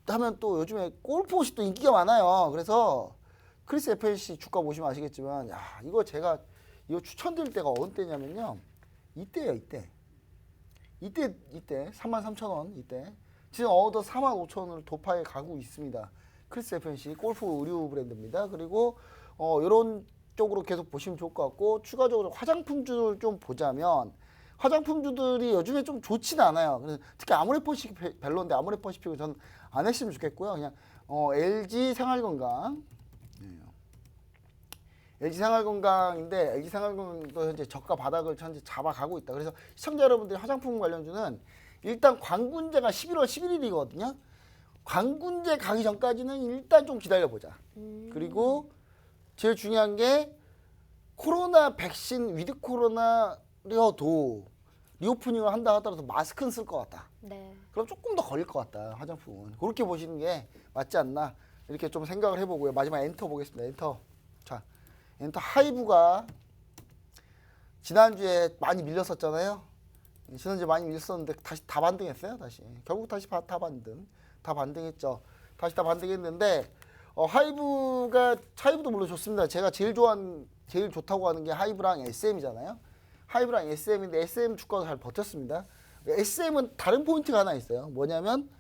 하면 또 요즘에 골프 옷이 또 인기가 많아요. 그래서 크리스 FLC 주가 보시면 아시겠지만 이거 제가 추천드릴 때가 어느 때냐면요. 이때예요. 이때 33,000원 이때 지금 어느덧 45,000원을 돌파해 가고 있습니다. 크리스 FNC 골프 의류 브랜드입니다. 그리고 이런 쪽으로 계속 보시면 좋을 것 같고, 추가적으로 화장품주를 좀 보자면 화장품주들이 요즘에 좀 좋진 않아요. 그래서 특히 아모레퍼시픽 별로인데 아모레퍼시픽은 저는 안 했으면 좋겠고요. 그냥 LG 생활건강, LG 생활건강인데 LG 생활건강도 현재 저가 바닥을 현재 잡아가고 있다. 그래서 시청자 여러분들이 화장품 관련주는 일단 광군제가 11월 11일이거든요. 광군제 가기 전까지는 일단 좀 기다려보자. 그리고 제일 중요한 게 코로나 백신 위드 코로나여도 리오프닝을 한다 하더라도 마스크는 쓸 것 같다. 네. 그럼 조금 더 걸릴 것 같다. 화장품은. 그렇게 보시는 게 맞지 않나 이렇게 좀 생각을 해보고요. 마지막 엔터 보겠습니다. 엔터. 자, 엔터 하이브가 지난주에 많이 밀렸었잖아요. 지난주에 많이 밀렸었는데 다시 다 반등했어요. 다시 결국 다시 다 반등했죠. 다시 다 반등했는데 하이브도 물론 좋습니다. 제가 제일 좋다고 하는 게 하이브랑 SM이잖아요. 하이브랑 SM인데 SM 주가도 잘 버텼습니다. SM은 다른 포인트가 하나 있어요. 뭐냐면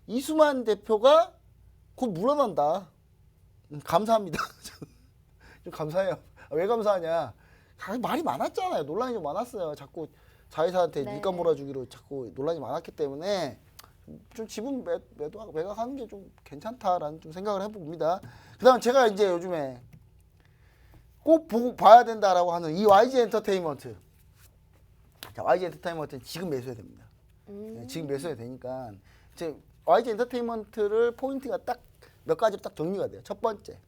이수만 대표가 곧 물러난다. 감사합니다. 좀 감사해요. 왜 감사하냐? 말이 많았잖아요. 논란이 좀 많았어요. 자꾸 자회사한테 네. 밀감 몰아주기로 자꾸 논란이 많았기 때문에 좀 지분 매각하는 게 좀 괜찮다라는 좀 생각을 해봅니다. 그다음 제가 이제 요즘에 꼭 보고 봐야 된다라고 하는 이 YG 엔터테인먼트. 자, YG 엔터테인먼트는 지금 매수해야 됩니다. 네, 지금 매수해야 되니까 이제 YG 엔터테인먼트를 포인트가 딱 몇 가지로 딱 정리가 돼요. 첫 번째,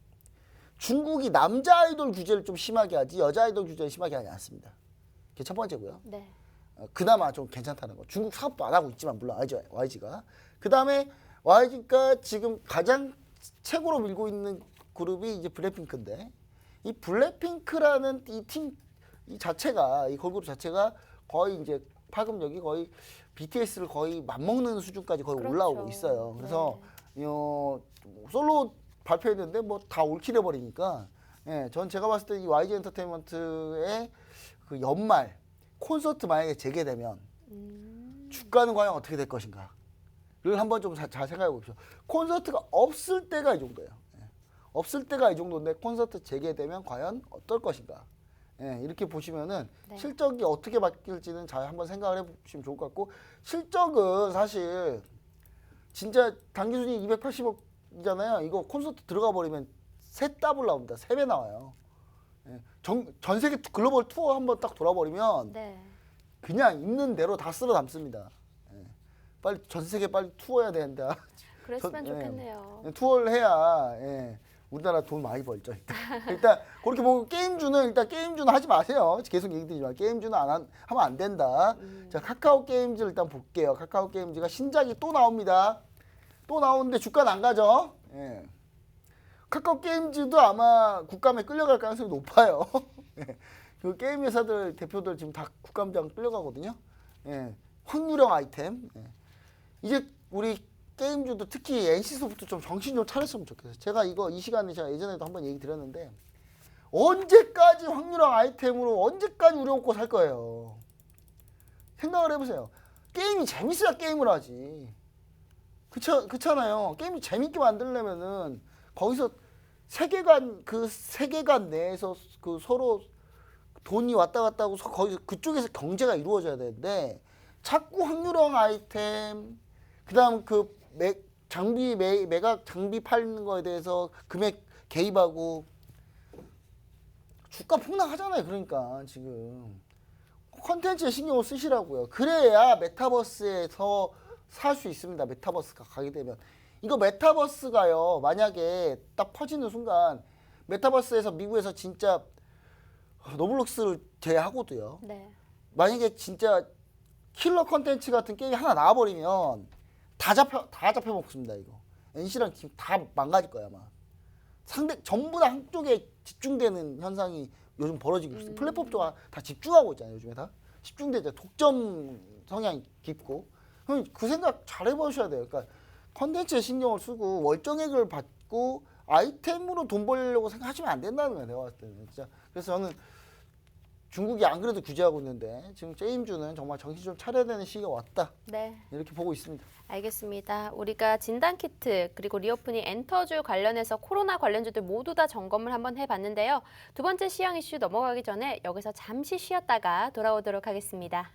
중국이 남자 아이돌 규제를 좀 심하게 하지 여자 아이돌 규제를 심하게 하지 않습니다. 그게 첫 번째고요. 네. 그나마 좀 괜찮다는 거. 중국 사업도 안 하고 있지만 물론 YG가. 그 다음에 YG가 지금 가장 최고로 밀고 있는 그룹이 이제 블랙핑크인데 이 블랙핑크라는 이 팀 이 자체가 이 걸그룹 자체가 거의 이제 파급력이 거의 BTS를 거의 맞먹는 수준까지 거의 그렇죠. 올라오고 있어요. 그래서 솔로 발표했는데 뭐 다 올킬해 버리니까 전 제가 봤을 때 이 YG 엔터테인먼트의 그 연말 콘서트 만약에 재개되면 주가는 과연 어떻게 될 것인가? 를 한번 좀 잘 생각해 보십시오. 콘서트가 없을 때가 이 정도예요. 없을 때가 이 정도인데 콘서트 재개되면 과연 어떨 것인가? 이렇게 보시면은 네. 실적이 어떻게 바뀔지는 잘 한번 생각을 해보시면 좋을 것 같고, 실적은 사실 진짜 당기순이 280억이잖아요. 이거 콘서트 들어가 버리면 세 더블 나옵니다. 3배 나와요. 전 세계 글로벌 투어 한번 딱 돌아버리면 네. 그냥 있는 대로 다 쓸어 담습니다. 빨리 전 세계 빨리 투어해야 된다. 그랬으면 좋겠네요. 투어를 해야 우리나라 돈 많이 벌죠. 일단 그렇게 보고 게임주는 하지 마세요. 계속 얘기드리지만 게임주는 하면 안 된다. 자, 카카오 게임즈 일단 볼게요. 카카오 게임즈가 신작이 또 나옵니다. 또 나오는데 주가는 안 가죠. 카카오 게임즈도 아마 국감에 끌려갈 가능성이 높아요. 그 게임 회사들 대표들 지금 다 국감장 끌려가거든요. 확률형 아이템. 이제 우리 게임주도 특히 NC소프트 좀 정신 좀 차렸으면 좋겠어요. 제가 이 시간에 제가 예전에도 한번 얘기 드렸는데 언제까지 확률형 아이템으로 언제까지 우려 먹고 살 거예요. 생각을 해보세요. 게임이 재밌어야 게임을 하지. 그렇잖아요. 게임이 재밌게 만들려면은 거기서 세계관 내에서 그 서로 돈이 왔다 갔다 하고 거기서 그쪽에서 경제가 이루어져야 되는데 자꾸 확률형 아이템 그다음 매각 장비 팔는 거에 대해서 금액 개입하고 주가 폭락하잖아요. 그러니까 지금 컨텐츠에 신경을 쓰시라고요. 그래야 메타버스에서 살 수 있습니다. 메타버스가 가게 되면 이거 메타버스가요. 만약에 딱 퍼지는 순간 메타버스에서 미국에서 진짜 로블록스를 제외하고도요. 네. 만약에 진짜 킬러 컨텐츠 같은 게임이 하나 나와버리면 다 잡혀 먹습니다. 이거 NC랑 팀 다 망가질 거야 아마. 전부 다 한쪽에 집중되는 현상이 요즘 벌어지고 있어요. 플랫폼 쪽 다 집중하고 있잖아요. 요즘에 다 집중되죠. 독점 성향이 깊고. 그럼 그 생각 잘 해보셔야 돼요. 그러니까 컨텐츠에 신경을 쓰고 월정액을 받고 아이템으로 돈 벌려고 생각하시면 안 된다는 거예요. 내가 봤을 때는 진짜. 그래서 저는 중국이 안 그래도 규제하고 있는데 지금 제임주는 정말 정신 좀 차려야 되는 시기가 왔다. 네. 이렇게 보고 있습니다. 알겠습니다. 우리가 진단키트 그리고 리오프닝 엔터주 관련해서 코로나 관련주들 모두 다 점검을 한번 해봤는데요. 두 번째 시황 이슈 넘어가기 전에 여기서 잠시 쉬었다가 돌아오도록 하겠습니다.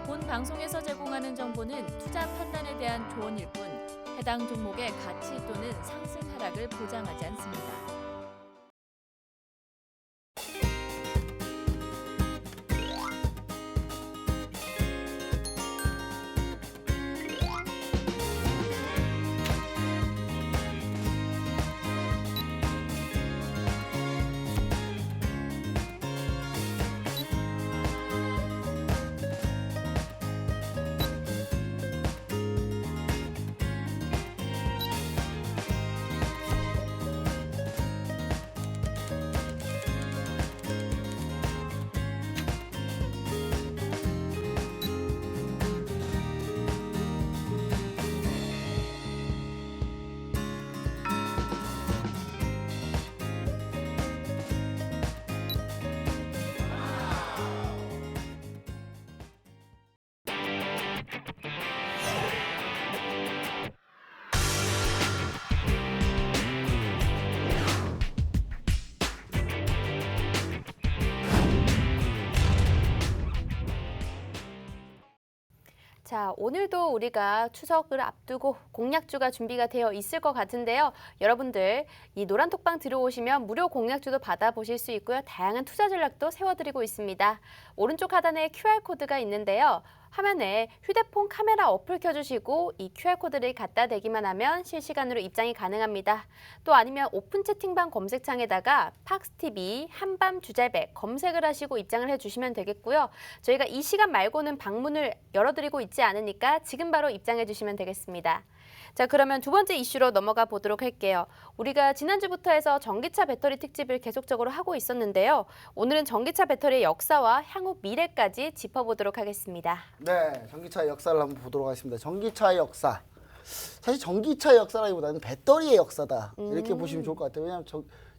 본 방송에서 제공하는 정보는 투자 판단에 대한 조언일 뿐 해당 종목의 가치 또는 상승 하락을 보장하지 않습니다. 자, 오늘도 우리가 추석을 앞두고 공약주가 준비가 되어 있을 것 같은데요. 여러분들 이 노란톡방 들어오시면 무료 공약주도 받아보실 수 있고요. 다양한 투자 전략도 세워드리고 있습니다. 오른쪽 하단에 QR코드가 있는데요. 화면에 휴대폰 카메라 어플 켜주시고 이 QR코드를 갖다 대기만 하면 실시간으로 입장이 가능합니다. 또 아니면 오픈 채팅방 검색창에다가 팍스TV 한밤 주잘백 검색을 하시고 입장을 해주시면 되겠고요. 저희가 이 시간 말고는 방문을 열어드리고 있지 않으니까 지금 바로 입장해 주시면 되겠습니다. 자, 그러면 두 번째 이슈로 넘어가 보도록 할게요. 우리가 지난주부터 해서 전기차 배터리 특집을 계속적으로 하고 있었는데요. 오늘은 전기차 배터리의 역사와 향후 미래까지 짚어보도록 하겠습니다. 네, 전기차의 역사를 한번 보도록 하겠습니다. 전기차의 역사. 사실 전기차의 역사라기보다는 배터리의 역사다. 이렇게 보시면 좋을 것 같아요. 왜냐하면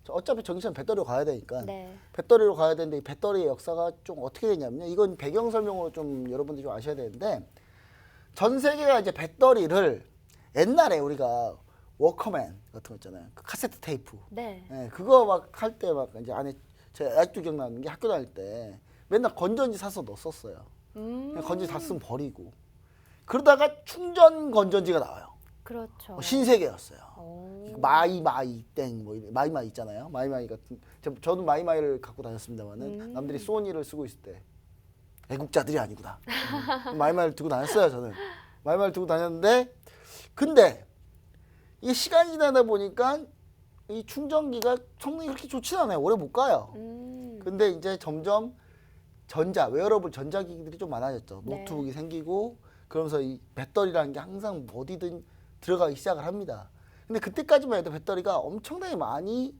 어차피 전기차는 배터리로 가야 되니까. 네. 배터리로 가야 되는데 이 배터리의 역사가 좀 어떻게 되냐면요. 이건 배경 설명으로 좀 여러분들이 좀 아셔야 되는데 전 세계가 이제 배터리를 옛날에 우리가 워커맨 같은 거 있잖아요. 그 카세트 테이프. 네. 네, 그거 막 할 때 막 이제 안에 제가 아직도 기억나는 게 학교 다닐 때 맨날 건전지 사서 넣었었어요. 그냥 건전지 다 쓰면 버리고. 그러다가 충전 건전지가 나와요. 그렇죠. 신세계였어요. 오. 마이마이 땡 뭐 마이마이 있잖아요. 마이마이 같은 저도 마이마이를 갖고 다녔습니다만은 남들이 소니를 쓰고 있을 때 애국자들이 아니구나. 마이마이를 두고 다녔어요. 저는 마이마이를 두고 다녔는데 근데 이게 시간이 지나다 보니까 이 충전기가 성능이 그렇게 좋지는 않아요. 오래 못 가요. 근데 이제 점점 웨어러블 전자기기들이 좀 많아졌죠. 네. 노트북이 생기고 그러면서 이 배터리라는 게 항상 어디든 들어가기 시작을 합니다. 근데 그때까지만 해도 배터리가 엄청나게 많이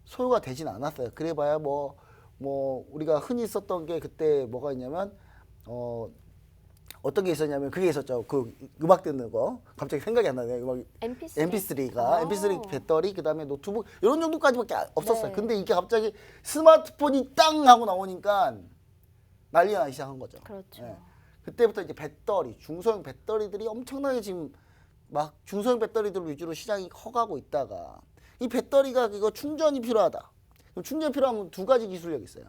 소요가 되진 않았어요. 그래봐야 뭐 우리가 흔히 썼던 게 그때 뭐가 있냐면 어떤 게 있었냐면 그게 있었죠. 그 음악 듣는 거 갑자기 생각이 안 나네요. 음악 MP3가 MP3 배터리 그다음에 노트북 이런 정도까지밖에 없었어요. 네. 근데 이게 갑자기 스마트폰이 땅 하고 나오니까 난리가 나기 시작한 거죠. 그렇죠. 예. 그때부터 이제 배터리, 중소형 배터리들이 엄청나게 지금 막 중소형 배터리들 위주로 시장이 커가고 있다가 이 배터리가 이거 충전이 필요하다. 그럼 충전이 필요하면 두 가지 기술력이 있어요.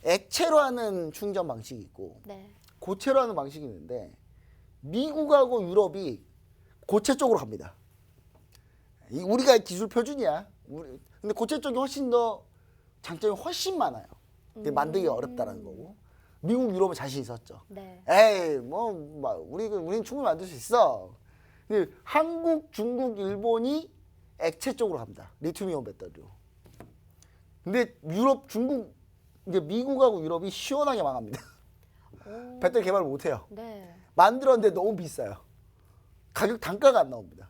액체로 하는 충전 방식이 있고 네. 고체로 하는 방식이 있는데 미국하고 유럽이 고체 쪽으로 갑니다. 우리가 기술 표준이야. 근데 고체 쪽이 훨씬 더 장점이 훨씬 많아요. 만들기 어렵다는 거고. 미국, 유럽에 자신 있었죠. 네. 에이, 우리는 충분히 만들 수 있어. 근데 한국, 중국, 일본이 액체 쪽으로 갑니다. 리튬이온 배터리로. 근데 유럽, 중국, 이제 미국하고 유럽이 시원하게 망합니다. 오. 배터리 개발을 못해요. 네. 만들었는데 너무 비싸요. 가격 단가가 안 나옵니다.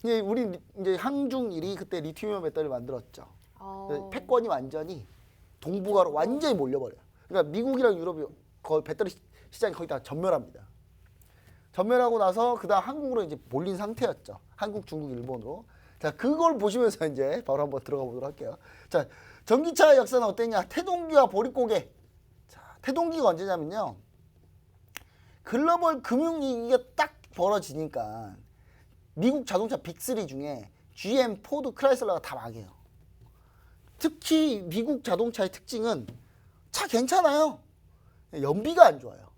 우리 이제 한중일이 그때 리튬이온 배터리 만들었죠. 패권이 완전히 동북아로 완전히 몰려버려요. 그러니까 미국이랑 유럽이 거의 배터리 시장이 거의 다 전멸합니다. 전멸하고 나서 그다음 한국으로 이제 몰린 상태였죠. 한국, 중국, 일본으로. 자, 그걸 보시면서 이제 바로 한번 들어가 보도록 할게요. 자, 전기차 역사는 어땠냐? 태동기와 보릿고개. 자, 태동기가 언제냐면요. 글로벌 금융위기가 딱 벌어지니까 미국 자동차 빅3 중에 GM, 포드, 크라이슬러가 다 망해요. 특히 미국 자동차의 특징은 차 괜찮아요. 연비가 안 좋아요.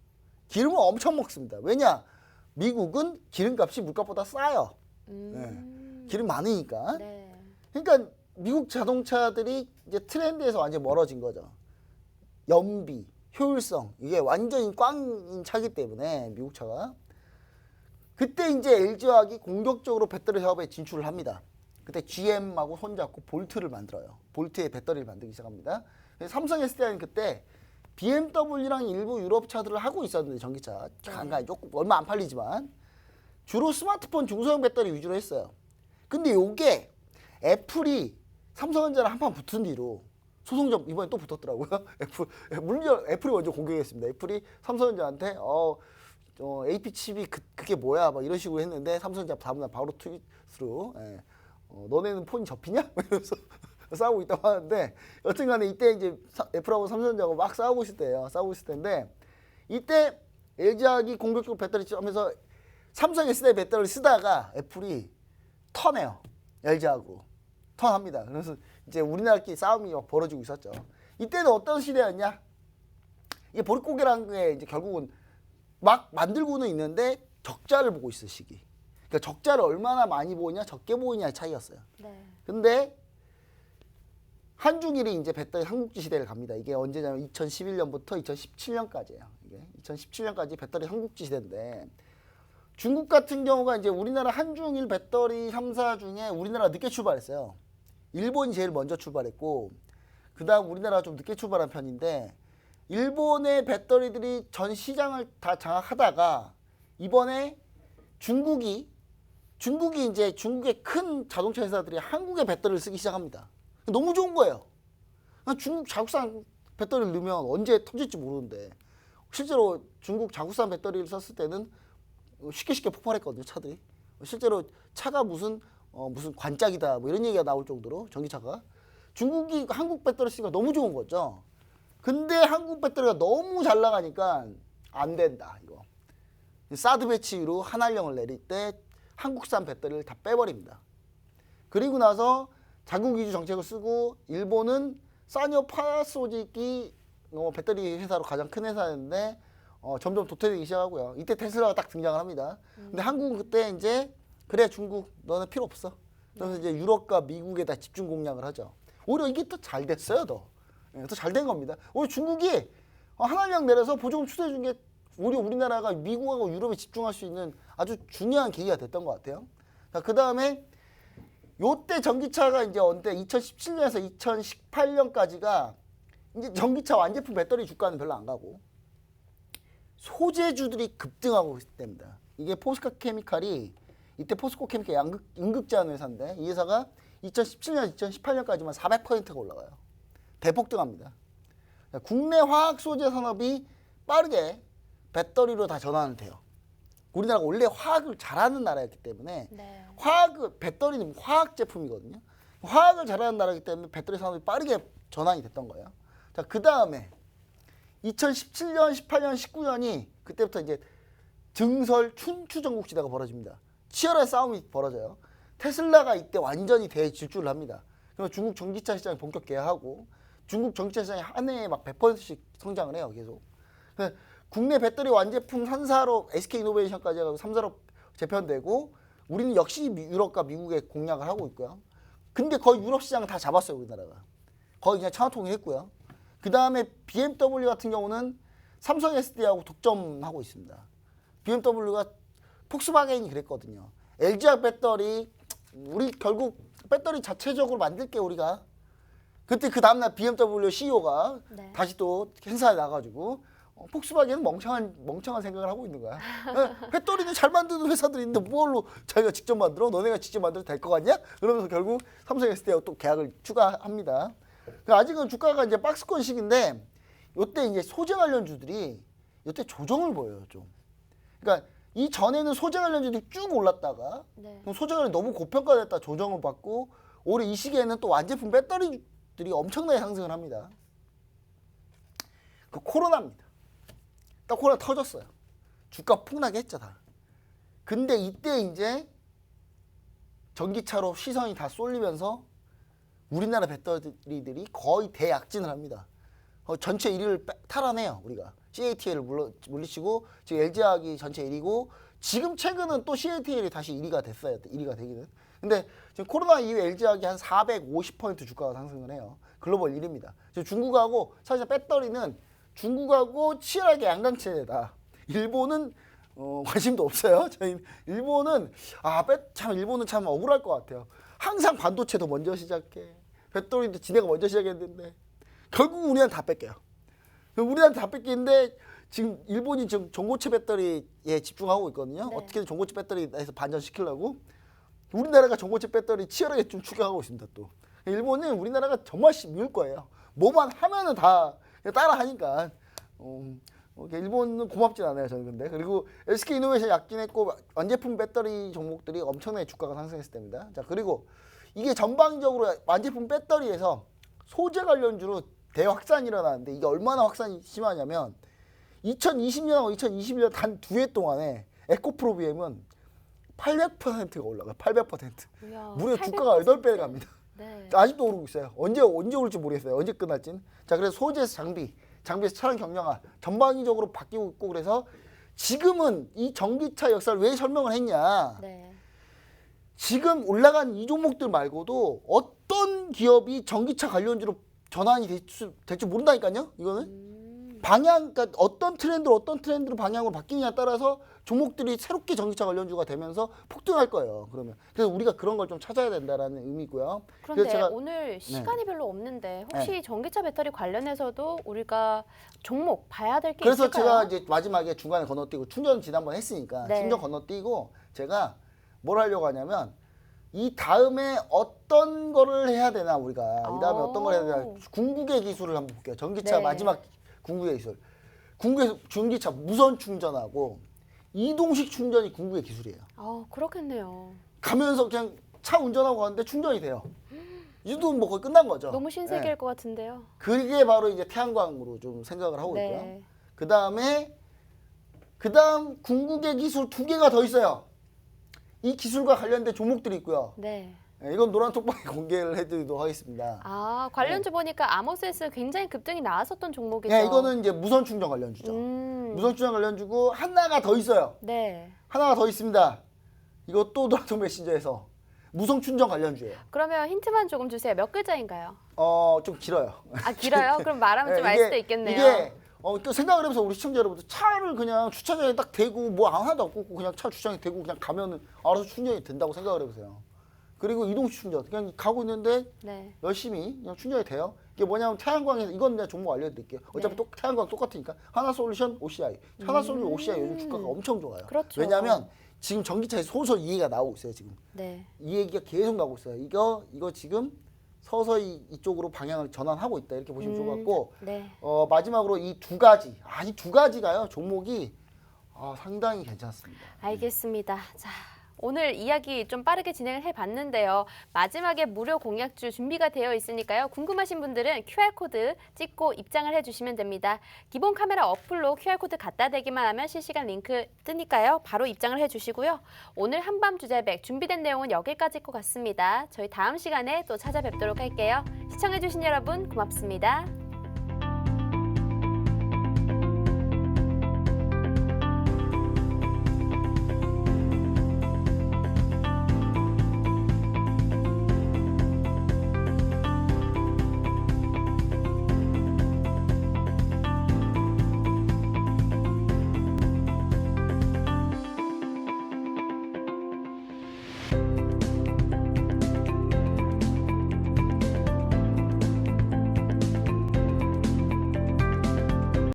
기름을 엄청 먹습니다. 왜냐? 미국은 기름값이 물가보다 싸요. 기름 많으니까. 네. 그러니까 미국 자동차들이 이제 트렌드에서 완전히 멀어진 거죠. 연비, 효율성 이게 완전히 꽝인 차기 때문에 미국 차가. 그때 이제 LG화학이 공격적으로 배터리 사업에 진출을 합니다. 그때 GM하고 손잡고 볼트를 만들어요. 볼트의 배터리를 만들기 시작합니다. 삼성 SDI는 그때 BMW랑 일부 유럽 차들을 하고 있었는데 전기차 간간히 조금 얼마 안 팔리지만 주로 스마트폰 중소형 배터리 위주로 했어요. 근데 요게 애플이 삼성전자랑 한판 붙은 뒤로 소송전 이번에 또 붙었더라고요. 물론 애플이 먼저 공격했습니다. 애플이 삼성전자한테 AP 칩이 그게 뭐야 막 이런 식으로 했는데 삼성전자 다음날 바로 트윗으로 너네는 폰이 접히냐? 이러면서 싸우고 있다고 하는데 여튼간에 이때 이제 애플하고 삼성전자하고 막 싸우고 있을 때예요. 싸우고 있을 텐데 이때 LG화학이 공격적으로 배터리 하면서 삼성 SDI 배터리를 쓰다가 애플이 턴해요. LG하고 턴합니다. 그래서 이제 우리나라끼리 싸움이 막 벌어지고 있었죠. 이때는 어떤 시대였냐? 이게 보릿고개라는 게 이제 결국은 막 만들고는 있는데 적자를 보고 있을 시기. 그러니까 적자를 얼마나 많이 보이냐, 적게 보이냐의 차이였어요. 네. 근데 한중일이 이제 배터리 삼국지 시대를 갑니다. 이게 언제냐면 2011년부터 2017년까지예요. 이게 2017년까지 배터리 삼국지 시대인데 중국 같은 경우가 이제 우리나라 한중일 배터리 3사 중에 우리나라가 늦게 출발했어요. 일본이 제일 먼저 출발했고 그다음 우리나라가 좀 늦게 출발한 편인데 일본의 배터리들이 전 시장을 다 장악하다가 이번에 중국이 이제 중국의 큰 자동차 회사들이 한국의 배터리를 쓰기 시작합니다. 너무 좋은 거예요. 중국 자국산 배터리를 넣으면 언제 터질지 모르는데 실제로 중국 자국산 배터리를 썼을 때는 쉽게 폭발했거든요. 차들이. 실제로 차가 무슨 관짝이다 뭐 이런 얘기가 나올 정도로 전기차가 중국이 한국 배터리 쓰기가 너무 좋은 거죠. 근데 한국 배터리가 너무 잘 나가니까 안 된다 이거. 사드 배치로 한한령을 내릴 때 한국산 배터리를 다 빼버립니다. 그리고 나서 자국 위주 정책을 쓰고 일본은 사니오 파나소닉이 배터리 회사로 가장 큰 회사였는데 점점 도태되기 시작하고요. 이때 테슬라가 딱 등장을 합니다. 근데 한국은 그때 이제 그래 중국 너는 필요 없어. 그래서 이제 유럽과 미국에다 집중 공략을 하죠. 오히려 이게 더 잘 됐어요, 더 잘 된 겁니다. 오히려 중국이 한한령 내려서 보조금 추진해 준 게 오히려 우리나라가 미국하고 유럽에 집중할 수 있는 아주 중요한 계기가 됐던 것 같아요. 자, 그 다음에 요때 전기차가 이제 언제 2017년에서 2018년까지가 이제 전기차 완제품 배터리 주가는 별로 안 가고 소재주들이 급등하고 있을 때입니다. 이게 포스코 케미칼이 이때 포스코 케미칼 양극재하는 회사인데 이 회사가 2017년, 2018년까지만 400%가 올라가요. 대폭등합니다. 국내 화학 소재 산업이 빠르게 배터리로 다 전환을 돼요. 우리나라가 원래 화학을 잘하는 나라였기 때문에 네. 배터리는 화학 제품이거든요. 화학을 잘하는 나라이기 때문에 배터리 산업이 빠르게 전환이 됐던 거예요. 자, 그 다음에 2017년, 18년, 19년이 그때부터 이제 증설 춘추 전국 시대가 벌어집니다. 치열한 싸움이 벌어져요. 테슬라가 이때 완전히 대질주를 합니다. 그래서 중국 전기차 시장이 본격 개화하고 중국 전기차 시장이 한 해에 막 100%씩 성장을 해요, 계속. 국내 배터리 완제품 3사로 SK이노베이션까지 해가지고 3사로 재편되고 우리는 역시 유럽과 미국에 공략을 하고 있고요. 근데 거의 유럽 시장을 다 잡았어요, 우리나라가. 거의 그냥 창화통일 했고요. 그 다음에 BMW 같은 경우는 삼성 SD하고 독점하고 있습니다. BMW가 폭스바겐이 그랬거든요. LG화 배터리 우리 결국 배터리 자체적으로 만들게 우리가 그때 그 다음날 BMW CEO가 네. 다시 또 행사에 나가지고 폭스바겐은 멍청한 생각을 하고 있는 거야. 배터리는 잘 만드는 회사들이 있는데 뭘로 자기가 직접 만들어? 너네가 직접 만들어도 될 것 같냐? 그러면서 결국 삼성 SD하고 또 계약을 추가합니다. 그러니까 아직은 주가가 이제 박스권 시기인데 이때 이제 소재 관련주들이 이때 조정을 보여요 좀. 그러니까 이 전에는 소재 관련주들이 쭉 올랐다가 네. 소재 관련 너무 고평가됐다 조정을 받고 올해 이 시기에는 또 완제품 배터리들이 엄청나게 상승을 합니다. 그 코로나입니다. 딱 코로나 터졌어요. 주가 폭락이 했죠 다. 근데 이때 이제 전기차로 시선이 다 쏠리면서 우리나라 배터리들이 거의 대약진을 합니다. 전체 1위를 탈환해요 우리가. CATL을 물리치고 지금 LG화학이 전체 1위고 지금 최근은 또 CATL이 다시 1위가 됐어요. 1위가 되기는. 근데 지금 코로나 이후에 LG화학이 한 450% 주가가 상승을 해요. 글로벌 1위입니다. 지금 중국하고 사실 배터리는 중국하고 치열하게 양강체다. 일본은 관심도 없어요. 저희 일본은 참 일본은 참 억울할 것 같아요. 항상 반도체도 먼저 시작해. 배터리도 지네가 먼저 시작했는데 결국 우리한테 다 뺏겨요. 우리한테 다 뺏기는데 지금 일본이 지금 전고체 배터리에 집중하고 있거든요. 네. 어떻게든 전고체 배터리에서 반전시키려고 우리나라가 전고체 배터리 치열하게 좀 추격하고 있습니다. 또 일본은 우리나라가 정말 미울 거예요. 뭐만 하면은 다 따라 하니까. 일본은 고맙진 않아요 저는 근데. 그리고 SK이노베이션 약진했고 완제품 배터리 종목들이 엄청나게 주가가 상승했을 때입니다. 자 그리고 이게 전방적으로 완제품 배터리에서 소재 관련주로 대확산이 일어나는데 이게 얼마나 확산이 심하냐면 2020년하고 2021년 단 2해 동안에 에코프로비엠은 800%가 올라가요. 800%. 이야, 무려 주가가 8배를 갑니다. 네. 아직도 오르고 있어요. 언제 올지 모르겠어요. 언제 끝날지는. 자, 그래서 소재에서 장비에서 차량 경량화 전방위적으로 바뀌고 있고 그래서 지금은 이 전기차 역사를 왜 설명을 했냐. 네. 지금 올라간 이 종목들 말고도 어떤 기업이 전기차 관련주로 전환이 될 줄 모른다니까요. 이거는 방향, 그러니까 어떤 트렌드로 방향으로 바뀌느냐에 따라서 종목들이 새롭게 전기차 관련주가 되면서 폭등할 거예요. 그러면 그래서 우리가 그런 걸 좀 찾아야 된다라는 의미고요. 그런데 그래서 제가 오늘 시간이 별로 없는데 혹시 전기차 배터리 관련해서도 우리가 종목 봐야 될 게 그래서 있을까요? 제가 이제 마지막에 중간에 건너뛰고 충전 지난번 했으니까 네. 충전 건너뛰고 제가 뭘 하려고 하냐면 이 다음에 어떤 거를 해야 되나 우리가 이 다음에 어떤 걸 해야 되나 궁극의 기술을 한번 볼게요. 전기차 네. 마지막 궁극의 기술. 궁극의 전기차 무선 충전하고 이동식 충전이 궁극의 기술이에요. 그렇겠네요. 가면서 그냥 차 운전하고 가는데 충전이 돼요. 이도 뭐 거의 끝난 거죠. 너무 신세계일 네. 것 같은데요. 그게 바로 이제 태양광으로 좀 생각을 하고 있고요. 네. 그다음 궁극의 기술 2개가 더 있어요. 이 기술과 관련된 종목들이 있고요. 네. 네, 이건 노란 톡방에 공개를 해드리도록 하겠습니다. 관련주 보니까 아모세스 굉장히 급등이 나왔었던 종목이죠. 네, 이거는 이제 무선 충전 관련주죠. 무선 충전 관련주고 하나가 더 있어요. 네. 하나가 더 있습니다. 이것도 노란톡 메신저에서 무선 충전 관련주예요. 그러면 힌트만 조금 주세요. 몇 글자인가요? 좀 길어요. 길어요? 그럼 말하면 좀 알 수도 있겠네요. 이게 또 생각을 해보면서 우리 시청자 여러분들 차를 그냥 주차장에 딱 대고 뭐 하나도 없고 그냥 차 주차장에 대고 그냥 가면은 알아서 충전이 된다고 생각을 해보세요. 그리고 이동식 충전 그냥 가고 있는데 네. 열심히 그냥 충전이 돼요. 이게 뭐냐면 태양광에서 이건 내가 종목 알려드릴게요. 어차피 네. 태양광 똑같으니까 하나솔루션 OCI. 하나솔루션 OCI 요즘 주가가 엄청 좋아요. 그렇죠. 왜냐하면 지금 전기차에 소설 이 얘기가 나오고 있어요. 지금 네. 이 얘기가 계속 나오고 있어요. 이거 지금 서서히 이쪽으로 방향을 전환하고 있다 이렇게 보시면 좋을 것 같고 네. 마지막으로 이 두 가지 이 두 가지가요 종목이 상당히 괜찮습니다. 알겠습니다. 자, 오늘 이야기 좀 빠르게 진행을 해봤는데요. 마지막에 무료 공약주 준비가 되어 있으니까요. 궁금하신 분들은 QR코드 찍고 입장을 해주시면 됩니다. 기본 카메라 어플로 QR코드 갖다 대기만 하면 실시간 링크 뜨니까요. 바로 입장을 해주시고요. 오늘 한밤 주제백 준비된 내용은 여기까지일 것 같습니다. 저희 다음 시간에 또 찾아뵙도록 할게요. 시청해주신 여러분 고맙습니다.